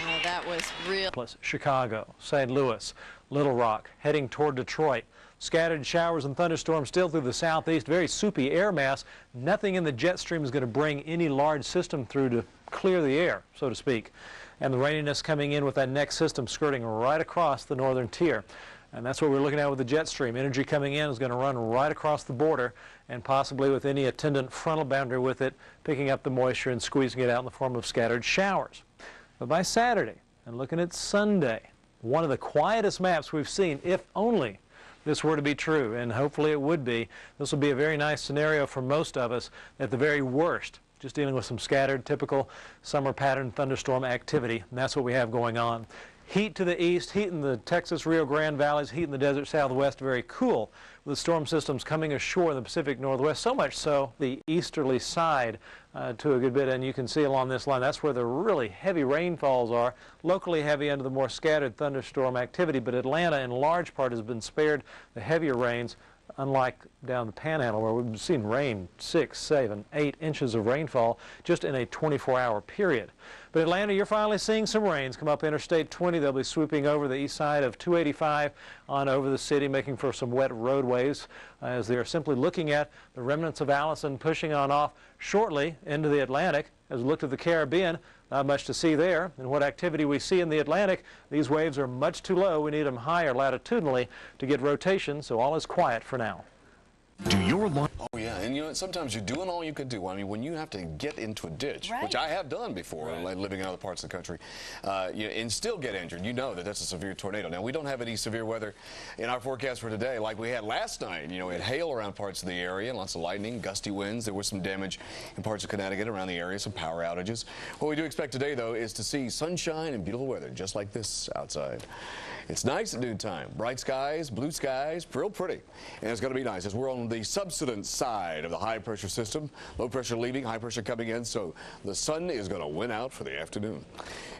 Oh, that was real. Chicago, St. Louis, Little Rock, heading toward Detroit. Scattered showers and thunderstorms still through the southeast. Very soupy air mass. Nothing in the jet stream is going to bring any large system through to clear the air, so to speak. And the raininess coming in with that next system skirting right across the northern tier. And that's what we're looking at with the jet stream. Energy coming in is going to run right across the border, and possibly with any attendant frontal boundary with it, picking up the moisture and squeezing it out in the form of scattered showers. But by Saturday, and looking at Sunday, one of the quietest maps we've seen, if only this were to be true, and hopefully it would be. This will be a very nice scenario for most of us at the very worst, just dealing with some scattered, typical summer pattern thunderstorm activity, and that's what we have going on. Heat to the east, heat in the Texas Rio Grande valleys, heat in the desert southwest, very cool, with storm systems coming ashore in the Pacific Northwest, so much so the easterly side to a good bit, and you can see along this line, that's where the really heavy rainfalls are, locally heavy under the more scattered thunderstorm activity, but Atlanta in large part has been spared the heavier rains, unlike down the Panhandle where we've seen rain 6, 7, 8 inches of rainfall just in a 24-hour period. But Atlanta, you're finally seeing some rains come up Interstate 20. They'll be swooping over the east side of 285 on over the city, making for some wet roadways as they're simply looking at the remnants of Allison pushing on off shortly into the Atlantic. As we look to the Caribbean, not much to see there. And what activity we see in the Atlantic, these waves are much too low. We need them higher latitudinally to get rotation, so all is quiet for now. Do your lawn. Oh, yeah, and you know, sometimes you're doing all you can do. I mean, when you have to get into a ditch, which I have done before, like living in other parts of the country, and still get injured, you know that that's a severe tornado. Now, we don't have any severe weather in our forecast for today like we had last night. You know, we had hail around parts of the area, lots of lightning, gusty winds. There was some damage in parts of Connecticut around the area, some power outages. What we do expect today, though, is to see sunshine and beautiful weather, just like this outside. It's nice at noontime. Bright skies, blue skies, real pretty. And it's going to be nice as we're on the subsidence side of the high pressure system. Low pressure leaving, high pressure coming in, so the sun is going to win out for the afternoon.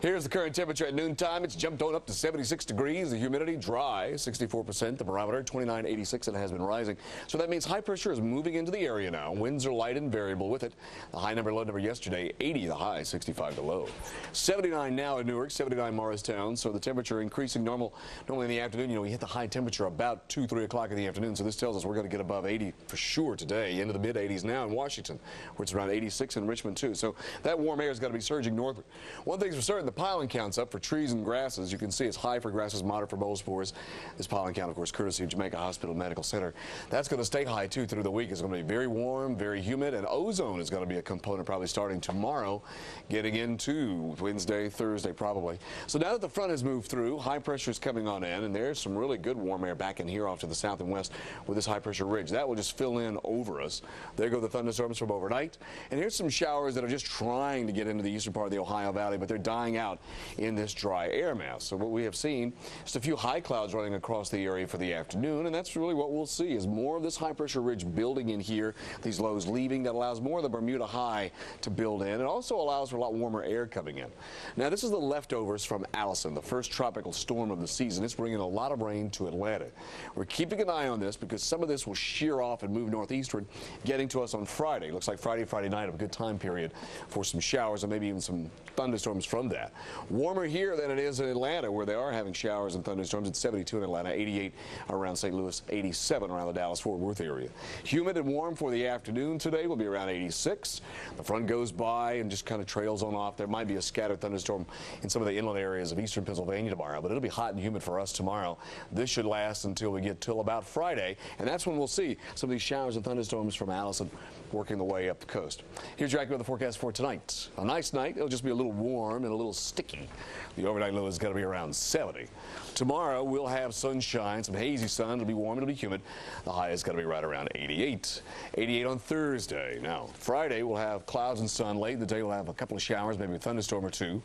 Here's the current temperature at noontime. It's jumped on up to 76 degrees. The humidity dry, 64%. The barometer, 29.86. It has been rising. So that means high pressure is moving into the area now. Winds are light and variable with it. The high number, low number yesterday, 80 the high, 65 the low. 79 now in Newark, 79 Morristown. So the temperature increasing normally in the afternoon. You know, we hit the high temperature about 2, 3 o'clock in the afternoon. So this tells us we're going to get above 80 for sure today. today, into the mid-80s now in Washington, where it's around 86 in Richmond too. So that warm air has got to be surging northward. One thing's for certain, the pollen count's up for trees and grasses. You can see it's high for grasses, moderate for mold spores. This pollen count, of course, courtesy of Jamaica Hospital Medical Center. That's going to stay high too through the week. It's going to be very warm, very humid, and ozone is going to be a component probably starting tomorrow, getting into Wednesday, Thursday probably. So now that the front has moved through, high pressure is coming on in, and there's some really good warm air back in here off to the south and west with this high pressure ridge. That will just fill in over us. There go the thunderstorms from overnight. And here's some showers that are just trying to get into the eastern part of the Ohio Valley, but they're dying out in this dry air mass. So what we have seen, just a few high clouds running across the area for the afternoon, and that's really what we'll see is more of this high pressure ridge building in here, these lows leaving. That allows more of the Bermuda high to build in. It also allows for a lot warmer air coming in. Now this is the leftovers from Allison, the first tropical storm of the season. It's bringing a lot of rain to Atlanta. We're keeping an eye on this because some of this will shear off and move northeastward, getting to us on Friday. Looks like Friday night, a good time period for some showers and maybe even some thunderstorms from that. Warmer here than it is in Atlanta, where they are having showers and thunderstorms. It's 72 in Atlanta, 88 around St. Louis, 87 around the Dallas-Fort Worth area. Humid and warm for the afternoon today will be around 86. The front goes by and just kind of trails on off. There might be a scattered thunderstorm in some of the inland areas of eastern Pennsylvania tomorrow, but it'll be hot and humid for us tomorrow. This should last until we get till about Friday, and that's when we'll see some of these showers and thunderstorms from Allison working the way up the coast. Here's your accurate weather forecast for tonight. A nice night. It'll just be a little warm and a little sticky. The overnight low is going to be around 70. Tomorrow we'll have sunshine, some hazy sun. It'll be warm, it'll be humid. The high is going to be right around 88. 88 on Thursday. Now, Friday we'll have clouds and sun. Late in the day we'll have a couple of showers, maybe a thunderstorm or two.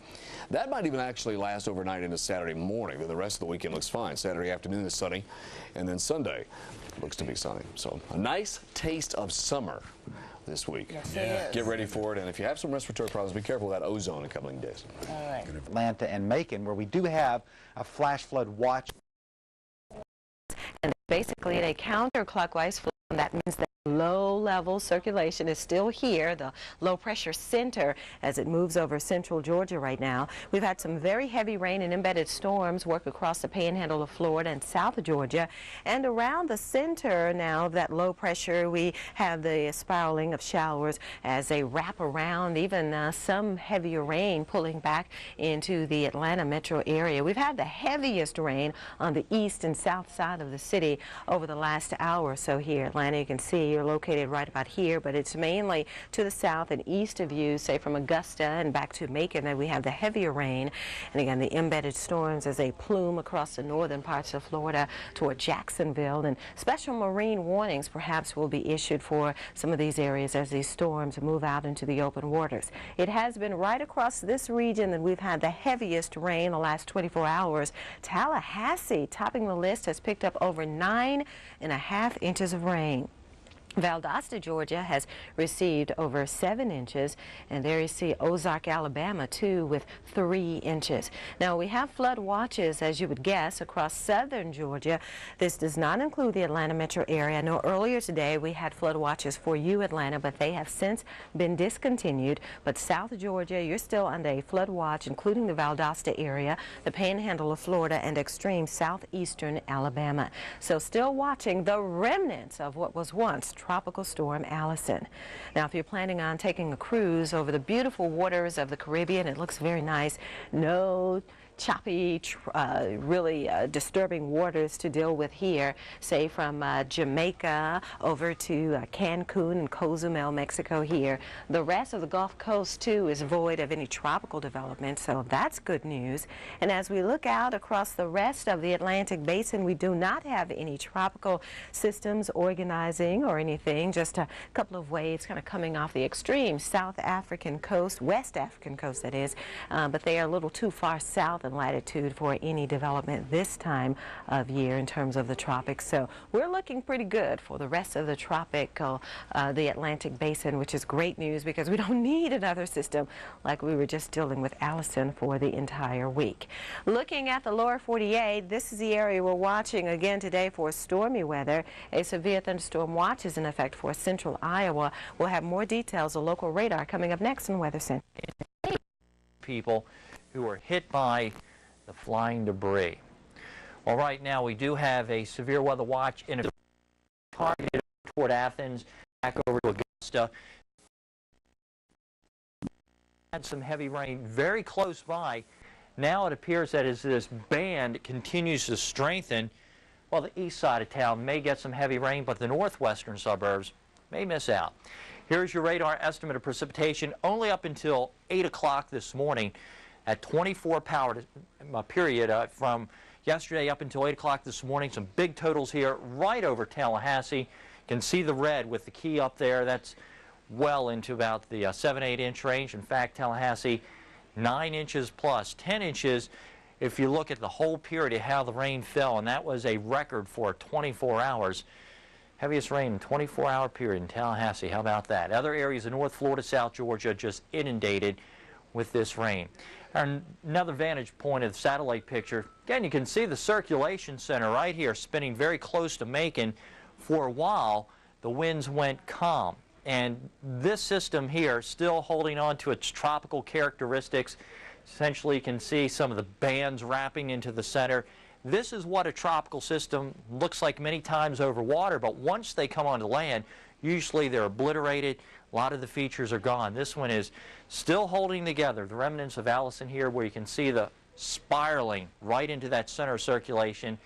That might even actually last overnight into Saturday morning. Then the rest of the weekend looks fine. Saturday afternoon is sunny, and then Sunday looks to be sunny. So a nice taste of summer this week. Yes, it is. Get ready for it, and if you have some respiratory problems, be careful of that ozone in coming days. All right. Atlanta and Macon, where we do have a flash flood watch. And basically a counterclockwise flow. That means that low-level circulation is still here, the low-pressure center, as it moves over central Georgia right now. We've had some very heavy rain and embedded storms work across the panhandle of Florida and south Georgia. And around the center now of that low pressure, we have the spiraling of showers as they wrap around, even some heavier rain pulling back into the Atlanta metro area. We've had the heaviest rain on the east and south side of the city over the last hour or so here. Atlanta, you can see you're located right about here, but it's mainly to the south and east of you, say from Augusta and back to Macon, that we have the heavier rain. And again, the embedded storms as they plume across the northern parts of Florida toward Jacksonville. And special marine warnings perhaps will be issued for some of these areas as these storms move out into the open waters. It has been right across this region that we've had the heaviest rain the last 24 hours. Tallahassee, topping the list, has picked up over 9.5 inches of rain. Valdosta, Georgia, has received over 7 inches, and there you see Ozark, Alabama, too, with 3 inches. Now, we have flood watches, as you would guess, across southern Georgia. This does not include the Atlanta metro area. I know earlier today we had flood watches for you, Atlanta, but they have since been discontinued. But south Georgia, you're still under a flood watch, including the Valdosta area, the panhandle of Florida, and extreme southeastern Alabama. So still watching the remnants of what was once Tropical Storm Allison. Now, if you're planning on taking a cruise over the beautiful waters of the Caribbean, it looks very nice. No choppy, really disturbing waters to deal with here, say from Jamaica over to Cancun and Cozumel, Mexico here. The rest of the Gulf Coast, too, is void of any tropical development, so that's good news. And as we look out across the rest of the Atlantic Basin, we do not have any tropical systems organizing or anything, just a couple of waves kind of coming off the extreme South African coast, West African coast, that is, but they are a little too far south latitude for any development this time of year in terms of the tropics. So we're looking pretty good for the rest of the tropical, the Atlantic Basin, which is great news because we don't need another system like we were just dealing with Allison for the entire week. Looking at the lower 48, this is the area we're watching again today for stormy weather. A severe thunderstorm watch is in effect for central Iowa. We'll have more details of local radar coming up next in Weather Center. People who are hit by the flying debris. Well, right now we do have a severe weather watch in a targeted toward Athens. back over to Augusta. Had some heavy rain very close by. Now it appears that as this band continues to strengthen, well, the east side of town may get some heavy rain, but the northwestern suburbs may miss out. Here's your radar estimate of precipitation only up until 8 o'clock this morning at 24-hour period from yesterday up until 8 o'clock this morning. Some big totals here right over Tallahassee. You can see the red with the key up there. That's well into about the 7-8 inch range. In fact, Tallahassee 9 inches plus 10 inches if you look at the whole period of how the rain fell, and that was a record for 24 hours. Heaviest rain in 24-hour period in Tallahassee. How about that? Other areas of North Florida, South Georgia just inundated with this rain. Another vantage point of the satellite picture. Again, you can see the circulation center right here spinning very close to Macon. For a while, the winds went calm. And this system here still holding on to its tropical characteristics. Essentially, you can see some of the bands wrapping into the center. This is what a tropical system looks like many times over water, but once they come onto land, usually they're obliterated. A lot of the features are gone. This one is still holding together. The remnants of Allison here, where you can see the spiraling right into that center circulation,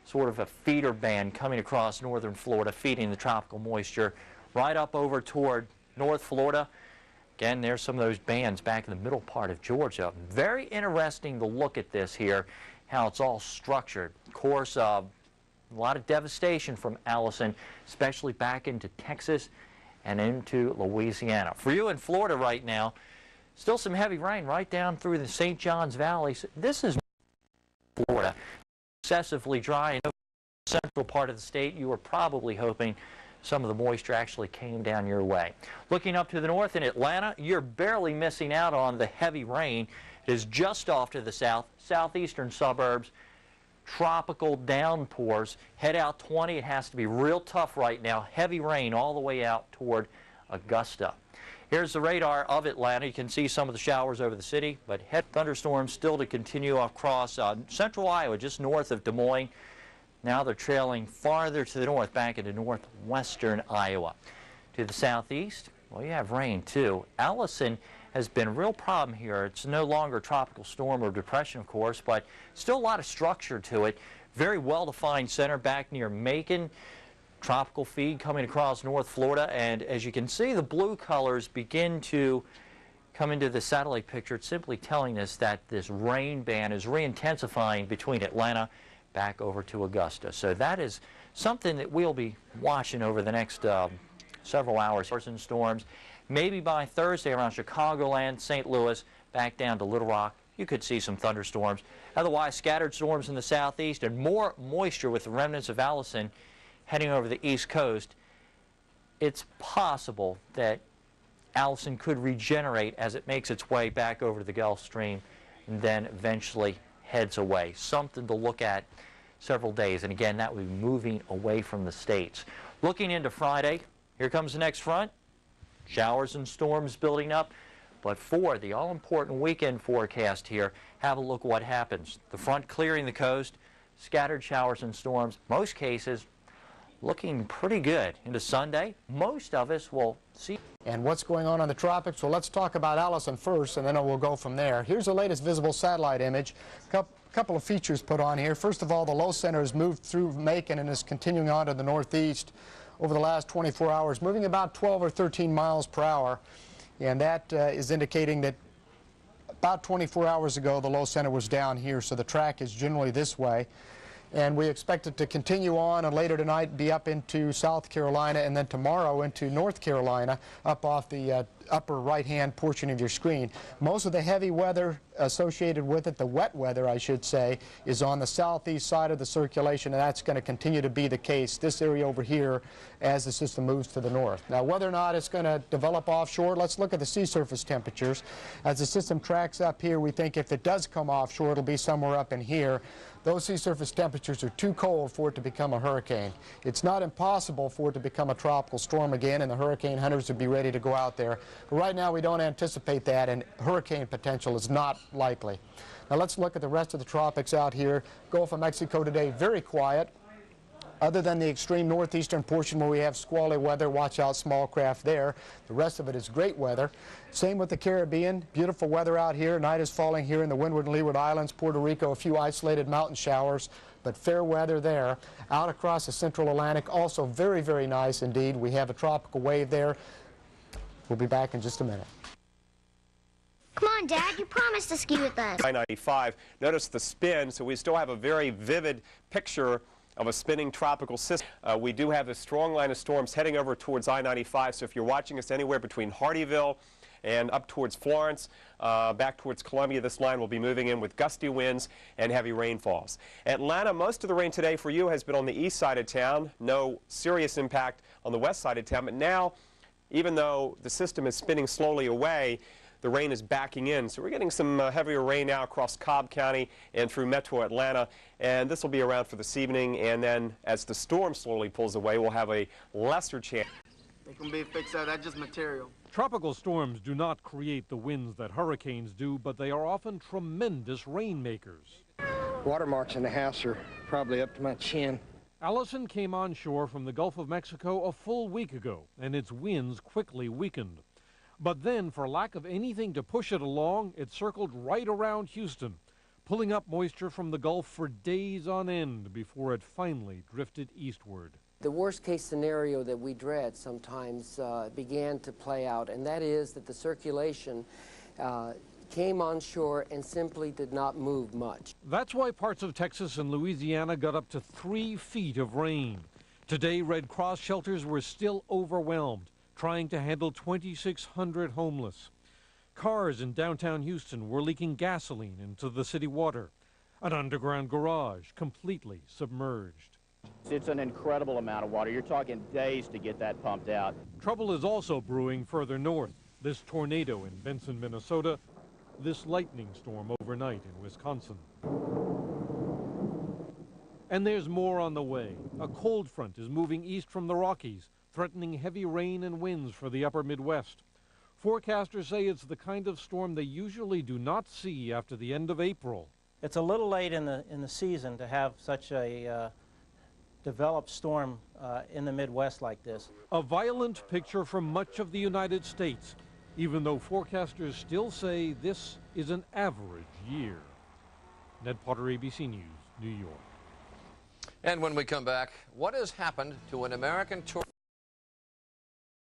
sort of a feeder band coming across northern Florida, feeding the tropical moisture right up over toward North Florida. Again, there's some of those bands back in the middle part of Georgia. Very interesting to look at this here, how it's all structured. Of course, a lot of devastation from Allison, especially back into Texas and into Louisiana. For you in Florida right now, still some heavy rain right down through the St. Johns Valley. This is Florida. Excessively dry. In the central part of the state, you were probably hoping some of the moisture actually came down your way. Looking up to the north in Atlanta, you're barely missing out on the heavy rain. It is just off to the south, southeastern suburbs. Tropical downpours. Head out 20. It has to be real tough right now. Heavy rain all the way out toward Augusta. Here's the radar of Atlanta. You can see some of the showers over the city, but thunderstorms still to continue across central Iowa, just north of Des Moines. Now they're trailing farther to the north, back into northwestern Iowa. To the southeast, well, you have rain too. Allison has been a real problem here. It's no longer a tropical storm or depression, of course, but still a lot of structure to it. Very well-defined center back near Macon. Tropical feed coming across North Florida, and as you can see, the blue colors begin to come into the satellite picture. It's simply telling us that this rain band is re-intensifying between Atlanta back over to Augusta. So that is something that we'll be watching over the next several hours. And storms, maybe by Thursday around Chicagoland, St. Louis, back down to Little Rock, you could see some thunderstorms. Otherwise, scattered storms in the southeast and more moisture with the remnants of Allison heading over the east coast. It's possible that Allison could regenerate as it makes its way back over to the Gulf Stream and then eventually heads away. Something to look at several days. And again, that would be moving away from the states. Looking into Friday, here comes the next front. Showers and storms building up. But for the all-important weekend forecast here, have a look at what happens. The front clearing the coast, scattered showers and storms, most cases looking pretty good. Into Sunday, most of us will see. And what's going on the tropics? Well, let's talk about Allison first, and then we'll go from there. Here's the latest visible satellite image. Couple of features put on here. First of all, the low center has moved through Macon and is continuing on to the northeast over the last 24 hours, moving about 12 or 13 miles per hour. And that is indicating that about 24 hours ago, the low center was down here, so the track is generally this way. And we expect it to continue on and later tonight be up into South Carolina and then tomorrow into North Carolina up off the upper right-hand portion of your screen. Most of the heavy weather associated with it, the wet weather I should say, is on the southeast side of the circulation, and that's going to continue to be the case, this area over here, as the system moves to the north. Now, whether or not it's going to develop offshore, let's look at the sea surface temperatures. As the system tracks up here, we think if it does come offshore, it'll be somewhere up in here. Those sea surface temperatures are too cold for it to become a hurricane. It's not impossible for it to become a tropical storm again, and the hurricane hunters would be ready to go out there. But right now, we don't anticipate that, and hurricane potential is not likely. Now, let's look at the rest of the tropics out here. Gulf of Mexico today, very quiet. Other than the extreme northeastern portion where we have squally weather, watch out small craft there. The rest of it is great weather. Same with the Caribbean. Beautiful weather out here. Night is falling here in the Windward and Leeward Islands, Puerto Rico, a few isolated mountain showers, but fair weather there. Out across the central Atlantic, also very, very nice indeed. We have a tropical wave there. We'll be back in just a minute. Come on, Dad, you promised to ski with us. I-95. Notice the spin, so we still have a very vivid picture of a spinning tropical system. We do have a strong line of storms heading over towards I-95, so if you're watching us anywhere between Hardeeville and up towards Florence, back towards Columbia, this line will be moving in with gusty winds and heavy rainfalls. Atlanta, most of the rain today for you has been on the east side of town. No serious impact on the west side of town, but now, even though the system is spinning slowly away, the rain is backing in. So we're getting some heavier rain now across Cobb County and through metro Atlanta, and this will be around for this evening, and then as the storm slowly pulls away, we'll have a lesser chance. They can be fixed out. That's just material. Tropical storms do not create the winds that hurricanes do, but they are often tremendous rainmakers. Watermarks in the house are probably up to my chin. Allison came on shore from the Gulf of Mexico a full week ago, and its winds quickly weakened. But then, for lack of anything to push it along, it circled right around Houston, pulling up moisture from the Gulf for days on end before it finally drifted eastward. The worst case scenario that we dread sometimes began to play out, and that is that the circulation came on shore and simply did not move much. That's why parts of Texas and Louisiana got up to 3 feet of rain. Today, Red Cross shelters were still overwhelmed, trying to handle 2,600 homeless. Cars in downtown Houston were leaking gasoline into the city water. An underground garage completely submerged. It's an incredible amount of water. You're talking days to get that pumped out. Trouble is also brewing further north. This tornado in Benson, Minnesota, this lightning storm overnight in Wisconsin. And there's more on the way. A cold front is moving east from the Rockies, threatening heavy rain and winds for the upper Midwest. Forecasters say it's the kind of storm they usually do not see after the end of April. It's a little late in the season to have such a developed storm in the Midwest like this. A violent picture from much of the United States, even though forecasters still say this is an average year. Ned Potter, ABC News, New York. And when we come back, what has happened to an American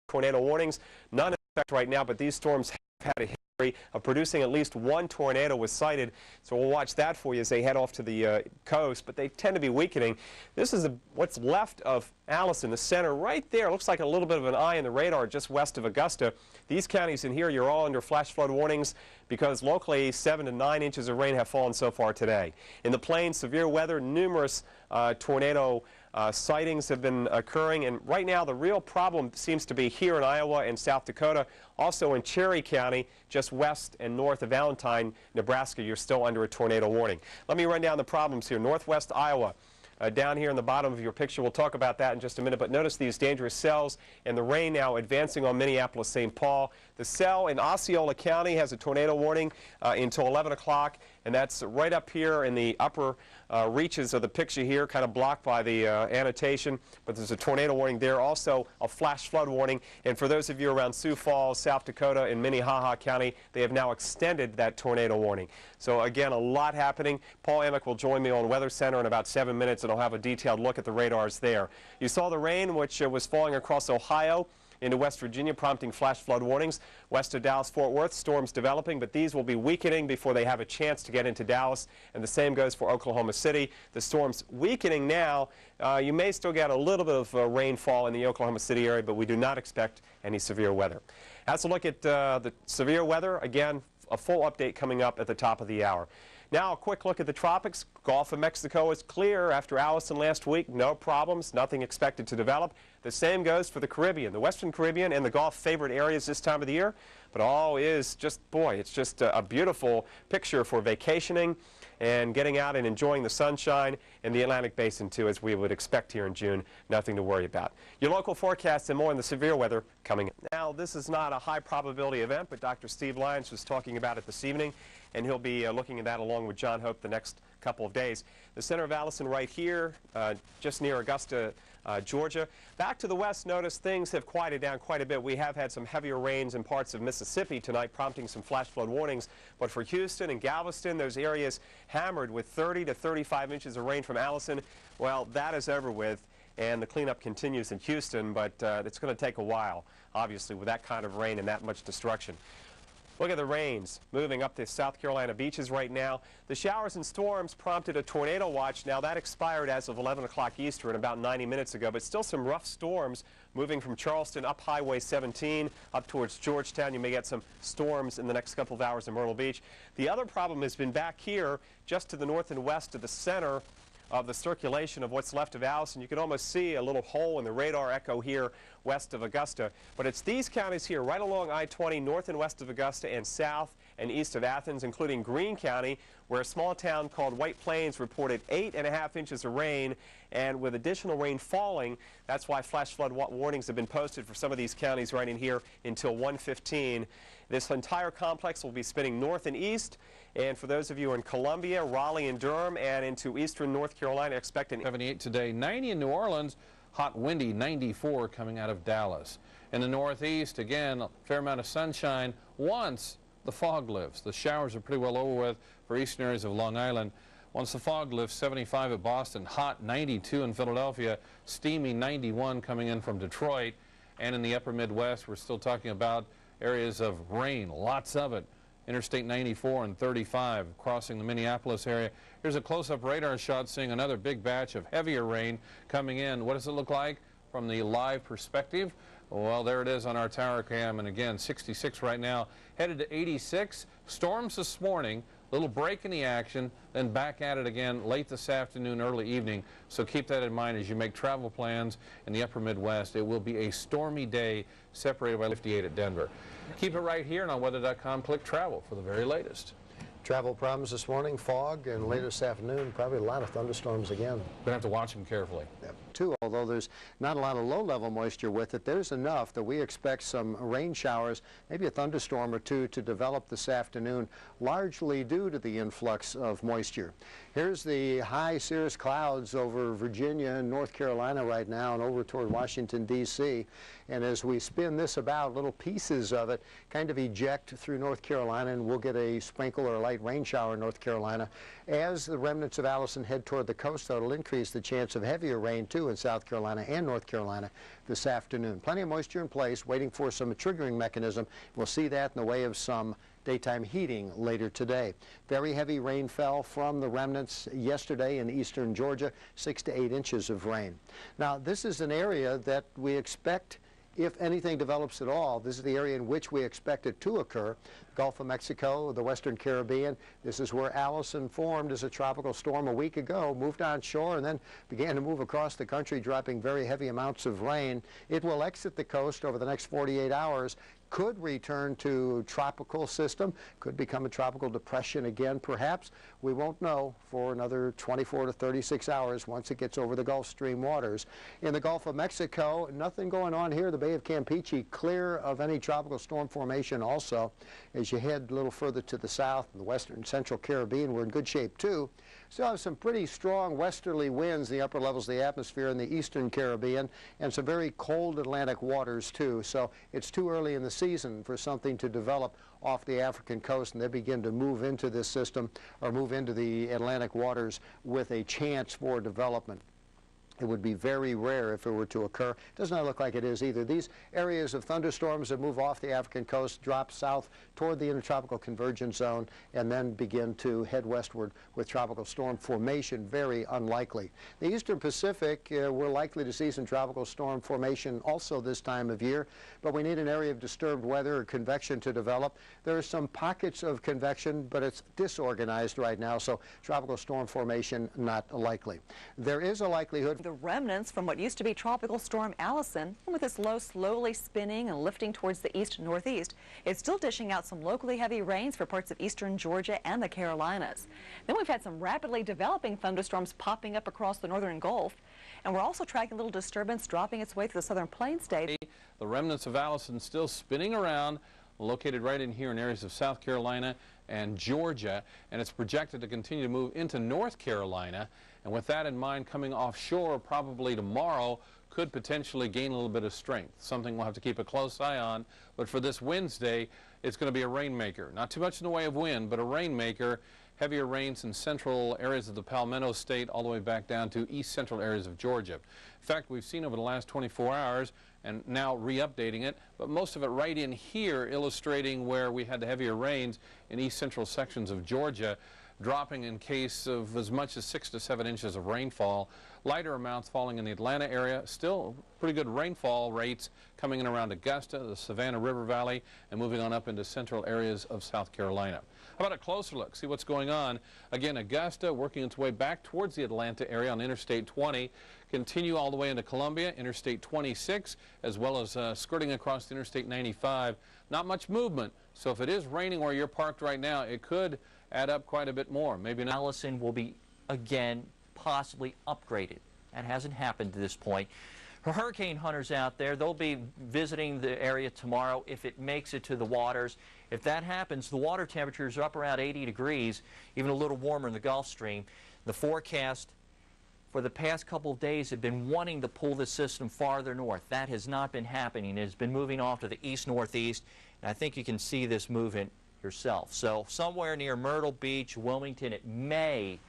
tornado warnings? None in effect right now, but these storms have had a history of producing at least one tornado was sighted. So we'll watch that for you as they head off to the coast, but they tend to be weakening. This is what's left of Allison, the center right there. Looks like a little bit of an eye in the radar just west of Augusta. These counties in here, you're all under flash flood warnings because locally 7 to 9 inches of rain have fallen so far today. In the plains, severe weather, numerous tornado sightings have been occurring, and right now the real problem seems to be here in Iowa and South Dakota. Also in Cherry County, just west and north of Valentine, Nebraska, you're still under a tornado warning. Let me run down the problems here. Northwest Iowa. Down here in the bottom of your picture, we'll talk about that in just a minute, but notice these dangerous cells and the rain now advancing on Minneapolis-St. Paul. The cell in Osceola County has a tornado warning until 11 o'clock, and that's right up here in the upper reaches of the picture here, kind of blocked by the annotation, but there's a tornado warning there. Also a flash flood warning, and for those of you around Sioux Falls, South Dakota, and Minnehaha County, they have now extended that tornado warning. So again, a lot happening. Paul Amick will join me on Weather Center in about 7 minutes, and I'll have a detailed look at the radars there. You saw the rain, which was falling across Ohio into West Virginia, prompting flash flood warnings. West of Dallas-Fort Worth, storms developing, but these will be weakening before they have a chance to get into Dallas, and the same goes for Oklahoma City. The storm's weakening now. You may still get a little bit of rainfall in the Oklahoma City area, but we do not expect any severe weather. As a look at the severe weather, again, a full update coming up at the top of the hour. Now a quick look at the tropics. Gulf of Mexico is clear after Allison last week. No problems, nothing expected to develop. The same goes for the Caribbean. The Western Caribbean and the Gulf favorite areas this time of the year. But all is just, boy, it's just a beautiful picture for vacationing and getting out and enjoying the sunshine in the Atlantic Basin too, as we would expect here in June. Nothing to worry about. Your local forecasts and more on the severe weather coming up. Now, this is not a high probability event, but Dr. Steve Lyons was talking about it this evening, and he'll be looking at that along with John Hope the next couple of days. The center of Allison right here, just near Augusta, Georgia. Back to the west, notice things have quieted down quite a bit. We have had some heavier rains in parts of Mississippi tonight, prompting some flash flood warnings. But for Houston and Galveston, those areas hammered with 30 to 35 inches of rain from Allison. Well, that is over with, and the cleanup continues in Houston, but it's going to take a while, obviously, with that kind of rain and that much destruction. Look at the rains moving up the South Carolina beaches right now. The showers and storms prompted a tornado watch. Now that expired as of 11 o'clock Eastern, about 90 minutes ago, but still some rough storms moving from Charleston up Highway 17 up towards Georgetown. You may get some storms in the next couple of hours in Myrtle Beach. The other problem has been back here just to the north and west of the center of the circulation of what's left of Allison. You can almost see a little hole in the radar echo here west of Augusta. But it's these counties here right along I-20 north and west of Augusta and south and east of Athens, including Greene County, where a small town called White Plains reported 8.5 inches of rain. And with additional rain falling, that's why flash flood warnings have been posted for some of these counties right in here until 1:15. This entire complex will be spinning north and east. And for those of you in Columbia, Raleigh, and Durham, and into eastern North Carolina, expect an 78 today, 90 in New Orleans, hot windy, 94 coming out of Dallas. In the northeast, again, a fair amount of sunshine once the fog lifts. The showers are pretty well over with for eastern areas of Long Island. Once the fog lifts, 75 at Boston, hot 92 in Philadelphia, steamy 91 coming in from Detroit. And in the upper Midwest, we're still talking about areas of rain, lots of it. Interstate 94 and 35 crossing the Minneapolis area. Here's a close-up radar shot seeing another big batch of heavier rain coming in. What does it look like from the live perspective? Well, there it is on our tower cam, and again, 66 right now, headed to 86. Storms this morning, little break in the action, then back at it again late this afternoon, early evening. So keep that in mind as you make travel plans in the upper Midwest. It will be a stormy day separated by 58 at Denver. Keep it right here and on weather.com. Click travel for the very latest. Travel problems this morning, fog, and later this afternoon, probably a lot of thunderstorms again. We're going to have to watch them carefully. Yep. Although there's not a lot of low-level moisture with it, there's enough that we expect some rain showers, maybe a thunderstorm or two to develop this afternoon, largely due to the influx of moisture. Here's the high cirrus clouds over Virginia and North Carolina right now and over toward Washington, D.C. And as we spin this about, little pieces of it kind of eject through North Carolina, and we'll get a sprinkle or a light rain shower in North Carolina. As the remnants of Allison head toward the coast, though, it'll increase the chance of heavier rain, too, in South Carolina and North Carolina this afternoon. Plenty of moisture in place, waiting for some triggering mechanism. We'll see that in the way of some daytime heating later today. Very heavy rain fell from the remnants yesterday in eastern Georgia, 6 to 8 inches of rain. Now, this is an area that we expect, if anything develops at all, this is the area in which we expect it to occur. Gulf of Mexico, the Western Caribbean. This is where Allison formed as a tropical storm a week ago, moved on shore, and then began to move across the country, dropping very heavy amounts of rain. It will exit the coast over the next 48 hours, could return to tropical system, could become a tropical depression again, perhaps. We won't know for another 24 to 36 hours once it gets over the Gulf Stream waters. In the Gulf of Mexico, nothing going on here. The Bay of Campeche clear of any tropical storm formation also. As you head a little further to the south, in the western central Caribbean, we're in good shape too. Still have some pretty strong westerly winds in the upper levels of the atmosphere in the eastern Caribbean, and some very cold Atlantic waters too. So it's too early in the season for something to develop off the African coast, and they begin to move into this system or move into the Atlantic waters with a chance for development. It would be very rare if it were to occur. It does not look like it is either. These areas of thunderstorms that move off the African coast drop south toward the intertropical convergence zone and then begin to head westward with tropical storm formation. Very unlikely. The eastern Pacific, we're likely to see some tropical storm formation also this time of year, but we need an area of disturbed weather or convection to develop. There are some pockets of convection, but it's disorganized right now, so tropical storm formation not likely. There is a likelihood the remnants from what used to be Tropical Storm Allison, and with this low slowly spinning and lifting towards the east-northeast, it's still dishing out some locally heavy rains for parts of eastern Georgia and the Carolinas. Then we've had some rapidly developing thunderstorms popping up across the northern Gulf, and we're also tracking a little disturbance dropping its way through the southern plain states. The remnants of Allison still spinning around, located right in here in areas of South Carolina and Georgia, and it's projected to continue to move into North Carolina. And with that in mind, coming offshore probably tomorrow could potentially gain a little bit of strength, something we'll have to keep a close eye on. But for this Wednesday, it's going to be a rainmaker. Not too much in the way of wind, but a rainmaker. Heavier rains in central areas of the Palmetto State all the way back down to east central areas of Georgia. In fact, we've seen over the last 24 hours, and now re-updating it, but most of it right in here illustrating where we had the heavier rains in east central sections of Georgia, dropping in case of as much as 6 to 7 inches of rainfall. Lighter amounts falling in the Atlanta area. Still pretty good rainfall rates coming in around Augusta, the Savannah River Valley, and moving on up into central areas of South Carolina. How about a closer look, see what's going on? Again, Augusta working its way back towards the Atlanta area on Interstate 20. Continue all the way into Columbia, Interstate 26, as well as skirting across Interstate 95. Not much movement, so if it is raining where you're parked right now, it could add up quite a bit more. Maybe not. Allison will be, again, possibly upgraded. That hasn't happened to this point. For hurricane hunters out there, they'll be visiting the area tomorrow if it makes it to the waters. If that happens, the water temperatures are up around 80 degrees, even a little warmer in the Gulf Stream. The forecast for the past couple of days have been wanting to pull the system farther north. That has not been happening. It has been moving off to the east-northeast, and I think you can see this movement yourself. So somewhere near Myrtle Beach, Wilmington, it may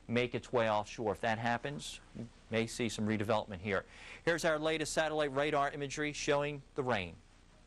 make its way offshore. If that happens, you may see some redevelopment here. Here's our latest satellite radar imagery showing the rain.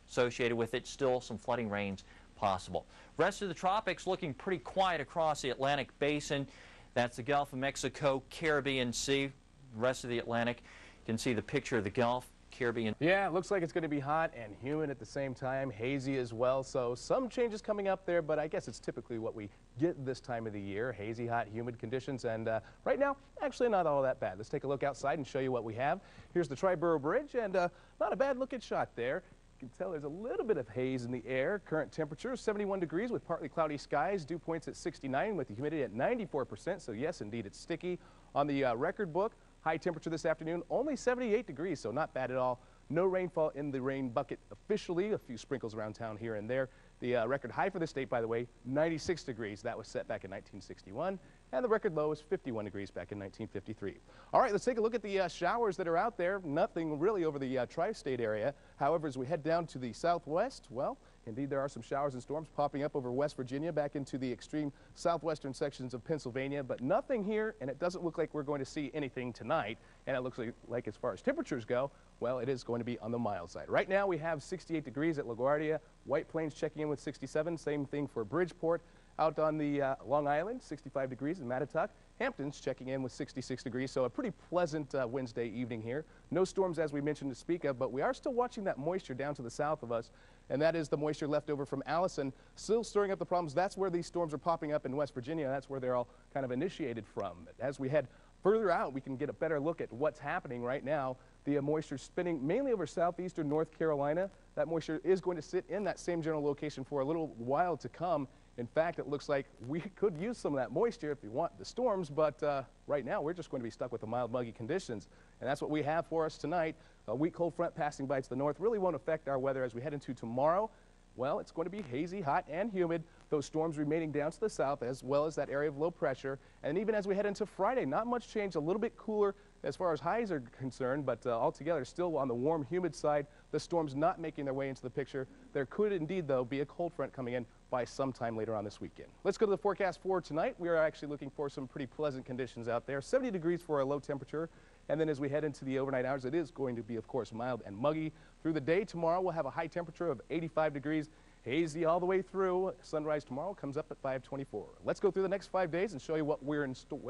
Associated with it, still some flooding rains possible. Rest of the tropics looking pretty quiet across the Atlantic basin. That's the Gulf of Mexico, Caribbean Sea. Rest of the Atlantic, you can see the picture of the Gulf. Caribbean. Yeah, it looks like it's going to be hot and humid at the same time, hazy as well, so some changes coming up there, but I guess it's typically what we get this time of the year, hazy, hot, humid conditions, and right now, actually not all that bad. Let's take a look outside and show you what we have. Here's the Triborough Bridge, and not a bad looking shot there. You can tell there's a little bit of haze in the air. Current temperature is 71 degrees with partly cloudy skies, dew points at 69 with the humidity at 94%, so yes, indeed, it's sticky. On the record book, high temperature this afternoon, only 78 degrees, so not bad at all. No rainfall in the rain bucket officially, a few sprinkles around town here and there. The record high for the state, by the way, 96 degrees. That was set back in 1961, and the record low is 51 degrees back in 1953. All right, let's take a look at the showers that are out there. Nothing really over the tri-state area. However, as we head down to the southwest, well, indeed, there are some showers and storms popping up over West Virginia back into the extreme southwestern sections of Pennsylvania, but nothing here, and it doesn't look like we're going to see anything tonight. And it looks like as far as temperatures go, well, it is going to be on the mild side. Right now, we have 68 degrees at LaGuardia, White Plains checking in with 67, same thing for Bridgeport. Out on the Long Island, 65 degrees in Mattatuck. Hampton's checking in with 66 degrees, so a pretty pleasant Wednesday evening here. No storms, as we mentioned, to speak of, but we are still watching that moisture down to the south of us, and that is the moisture left over from Allison, still stirring up the problems. That's where these storms are popping up in West Virginia. That's where they're all kind of initiated from. As we head further out, we can get a better look at what's happening right now. The moisture spinning mainly over southeastern North Carolina. That moisture is going to sit in that same general location for a little while to come. In fact, it looks like we could use some of that moisture if we want the storms, but right now we're just going to be stuck with the mild, muggy conditions. And that's what we have for us tonight. A weak cold front passing by to the north really won't affect our weather as we head into tomorrow. Well, it's going to be hazy, hot, and humid. Those storms remaining down to the south, as well as that area of low pressure. And even as we head into Friday, not much change, a little bit cooler as far as highs are concerned, but altogether still on the warm, humid side. The storms not making their way into the picture. There could indeed, though, be a cold front coming in by sometime later on this weekend. Let's go to the forecast for tonight. We are actually looking for some pretty pleasant conditions out there. 70 degrees for a low temperature. And then as we head into the overnight hours, it is going to be, of course, mild and muggy. Through the day tomorrow, we'll have a high temperature of 85 degrees. Hazy all the way through. Sunrise tomorrow comes up at 5:24. Let's go through the next 5 days and show you what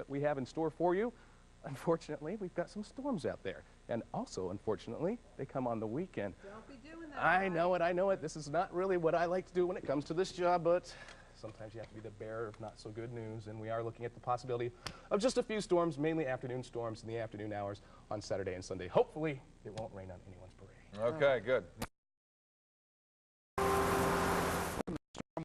we have in store for you. Unfortunately, we've got some storms out there. And also, unfortunately, they come on the weekend. Don't be doing that. I know it. This is not really what I like to do when it comes to this job, but sometimes you have to be the bearer of not so good news. And we are looking at the possibility of just a few storms, mainly afternoon storms in the afternoon hours on Saturday and Sunday. Hopefully, it won't rain on anyone's parade. Okay, good.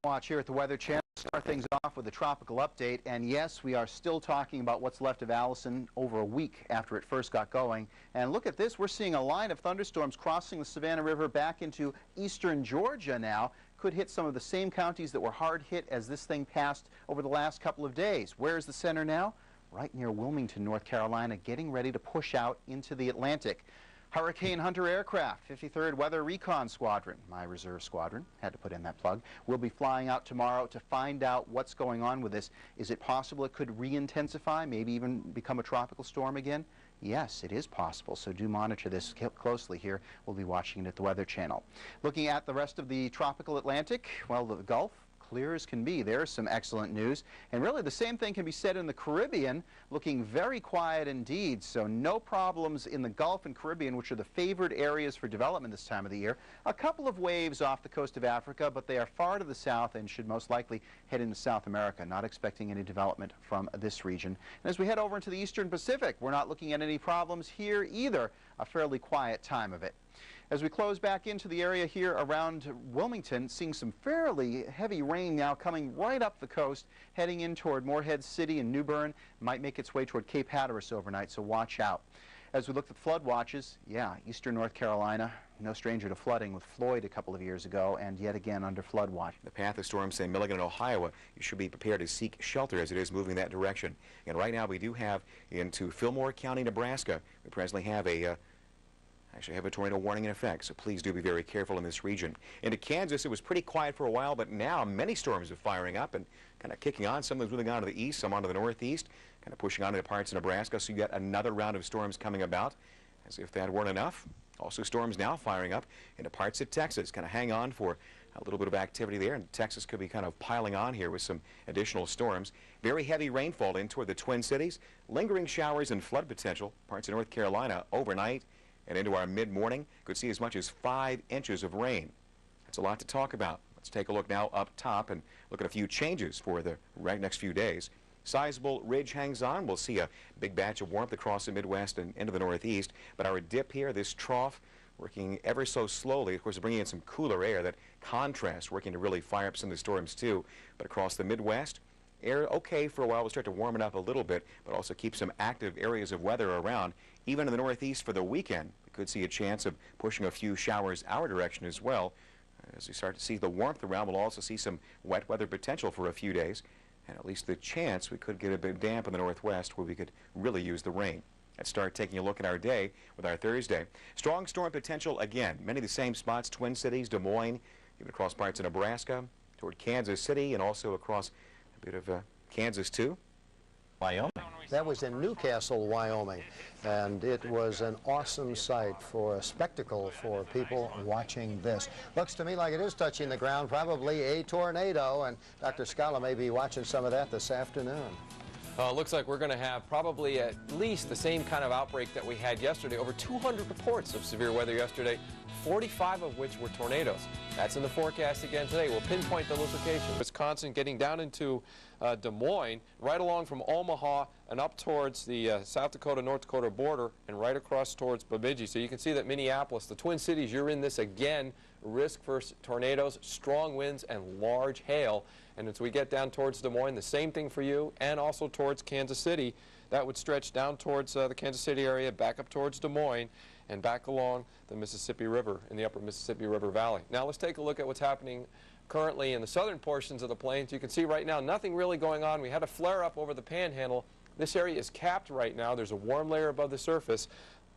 Watch here at the Weather Channel. Start things off with a tropical update, and yes, we are still talking about what's left of Allison over a week after it first got going. And look at this, we're seeing a line of thunderstorms crossing the Savannah River back into eastern Georgia now, could hit some of the same counties that were hard hit as this thing passed over the last couple of days. Where is the center now? Right near Wilmington, North Carolina, getting ready to push out into the Atlantic. Hurricane Hunter aircraft, 53rd Weather Recon Squadron, my reserve squadron, had to put in that plug, will be flying out tomorrow to find out what's going on with this. Is it possible it could re-intensify, maybe even become a tropical storm again? Yes, it is possible, so do monitor this closely here. We'll be watching it at the Weather Channel. Looking at the rest of the tropical Atlantic, well, the Gulf, clear as can be. There's some excellent news. And really the same thing can be said in the Caribbean, looking very quiet indeed. So no problems in the Gulf and Caribbean, which are the favored areas for development this time of the year. A couple of waves off the coast of Africa, but they are far to the south and should most likely head into South America. Not expecting any development from this region. And as we head over into the Eastern Pacific, we're not looking at any problems here either. A fairly quiet time of it. As we close back into the area here around Wilmington, seeing some fairly heavy rain now coming right up the coast, heading in toward Morehead City and New Bern, might make its way toward Cape Hatteras overnight, so watch out. As we look at flood watches, yeah, eastern North Carolina, no stranger to flooding with Floyd a couple of years ago, and yet again under flood watch. The path of storms in Milligan and Ohio, you should be prepared to seek shelter as it is moving that direction. And right now we do have into Fillmore County, Nebraska, we presently have a tornado warning in effect, so please do be very careful in this region. Into Kansas, it was pretty quiet for a while, but now many storms are firing up and kind of kicking on. Some of them moving on to the east, some onto the northeast, kind of pushing on into parts of Nebraska, so you got another round of storms coming about. As if that weren't enough, also storms now firing up into parts of Texas. Kind of hang on for a little bit of activity there, and Texas could be kind of piling on here with some additional storms. Very heavy rainfall in toward the Twin Cities, lingering showers and flood potential, parts of North Carolina overnight. And into our mid-morning, could see as much as 5 inches of rain. That's a lot to talk about. Let's take a look now up top and look at a few changes for the next few days. Sizable ridge hangs on. We'll see a big batch of warmth across the Midwest and into the Northeast. But our dip here, this trough, working ever so slowly. Of course, bringing in some cooler air, that contrast working to really fire up some of the storms too. But across the Midwest, air okay for a while. We'll start to warm it up a little bit, but also keep some active areas of weather around. Even in the Northeast for the weekend, we could see a chance of pushing a few showers our direction as well. As we start to see the warmth around, we'll also see some wet weather potential for a few days, and at least the chance we could get a bit damp in the Northwest where we could really use the rain. Let's start taking a look at our day with our Thursday. Strong storm potential again. Many of the same spots, Twin Cities, Des Moines, even across parts of Nebraska, toward Kansas City, and also across a bit of Kansas too. Wyoming. That was in Newcastle, Wyoming, and it was an awesome sight, for a spectacle for people watching this. Looks to me like it is touching the ground, probably a tornado, and Dr. Scala may be watching some of that this afternoon. Looks like we're going to have probably at least the same kind of outbreak that we had yesterday. Over 200 reports of severe weather yesterday, 45 of which were tornadoes. That's in the forecast again today. We'll pinpoint the location. Wisconsin getting down into Des Moines, right along from Omaha and up towards the South Dakota-North Dakota border and right across towards Bemidji. So you can see that Minneapolis, the Twin Cities, you're in this again. Risk for tornadoes, strong winds, and large hail. And as we get down towards Des Moines, the same thing for you, and also towards Kansas City. That would stretch down towards the Kansas City area, back up towards Des Moines, and back along the Mississippi River in the upper Mississippi River Valley. Now let's take a look at what's happening currently in the southern portions of the plains. You can see right now nothing really going on. We had a flare-up over the Panhandle. This area is capped right now. There's a warm layer above the surface,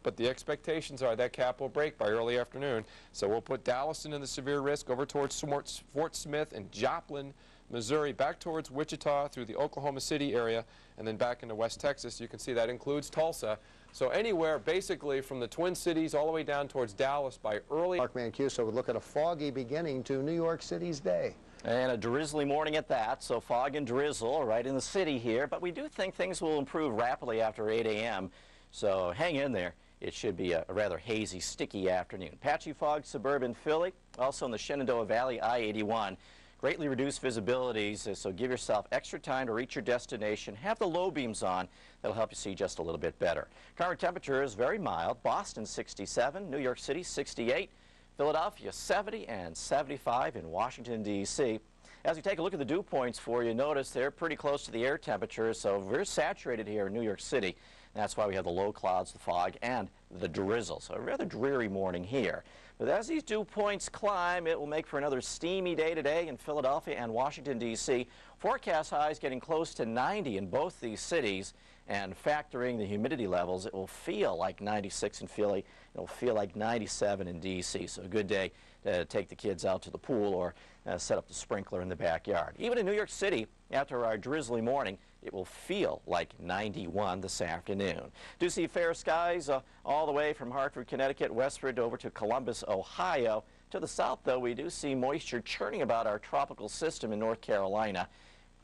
but the expectations are that cap will break by early afternoon. So we'll put Dallas into the severe risk over towards Fort Smith and Joplin, Missouri, back towards Wichita through the Oklahoma City area, and then back into West Texas. You can see that includes Tulsa. So anywhere basically from the Twin Cities all the way down towards Dallas by early. Mark Mancuso would look at a foggy beginning to New York City's day. And a drizzly morning at that, so fog and drizzle right in the city here. But we do think things will improve rapidly after 8 a.m., so hang in there. It should be a rather hazy, sticky afternoon. Patchy fog, suburban Philly, also in the Shenandoah Valley, I-81. Greatly reduced visibilities, so give yourself extra time to reach your destination. Have the low beams on. That'll help you see just a little bit better. Current temperature is very mild. Boston 67, New York City 68, Philadelphia 70, and 75 in Washington, D.C. As we take a look at the dew points for you, notice they're pretty close to the air temperature, so we're saturated here in New York City. That's why we have the low clouds, the fog, and the drizzle. So a rather dreary morning here. But as these dew points climb, it will make for another steamy day today in Philadelphia and Washington, D.C. Forecast highs getting close to 90 in both these cities. And factoring the humidity levels, it will feel like 96 in Philly. It'll feel like 97 in D.C. So a good day to take the kids out to the pool or set up the sprinkler in the backyard. Even in New York City, after our drizzly morning, it will feel like 91 this afternoon. Do see fair skies all the way from Hartford, Connecticut, westward over to Columbus, Ohio. To the south, though, we do see moisture churning about our tropical system in North Carolina.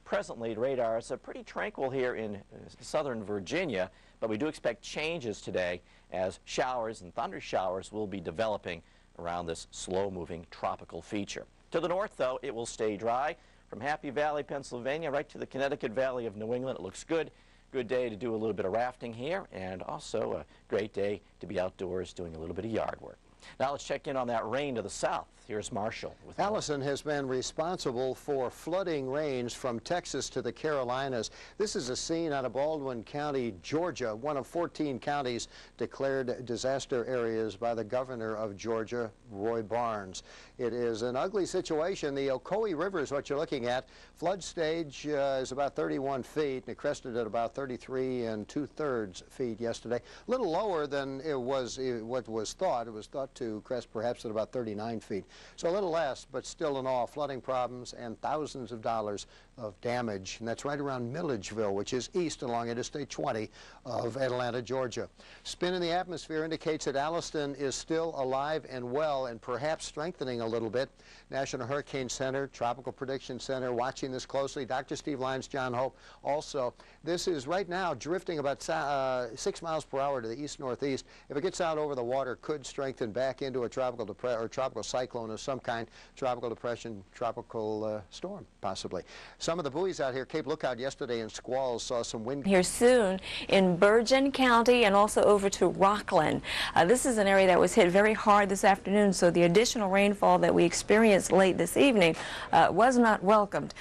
Presently, radar is pretty tranquil here in southern Virginia, but we do expect changes today as showers and thunder showers will be developing around this slow-moving tropical feature. To the north, though, it will stay dry. From Happy Valley, Pennsylvania, right to the Connecticut Valley of New England, it looks good. Good day to do a little bit of rafting here, and also a great day to be outdoors doing a little bit of yard work. Now let's check in on that rain to the south. Here's Marshall with more. Allison has been responsible for flooding rains from Texas to the Carolinas. This is a scene out of Baldwin County, Georgia, one of 14 counties declared disaster areas by the governor of Georgia, Roy Barnes. It is an ugly situation. The Ocoee River is what you're looking at. Flood stage is about 31 feet, and it crested at about 33 2/3 feet yesterday. A little lower than what was thought. It was thought to crest perhaps at about 39 feet. So a little less, but still in all, flooding problems and thousands of dollars of damage. And that's right around Milledgeville, which is east along Interstate 20 of Atlanta, Georgia. Spin in the atmosphere indicates that Allison is still alive and well and perhaps strengthening a little bit. National Hurricane Center, Tropical Prediction Center, watching this closely. Dr. Steve Lyons, John Hope also. This is right now drifting about 6 miles per hour to the east-northeast. If it gets out over the water, could strengthen back into a tropical cyclone of some kind, tropical depression, tropical storm, possibly. Some of the buoys out here, Cape Lookout yesterday in squalls, saw some wind. Here soon in Bergen County and also over to Rockland. This is an area that was hit very hard this afternoon, so the additional rainfall that we experienced late this evening was not welcomed.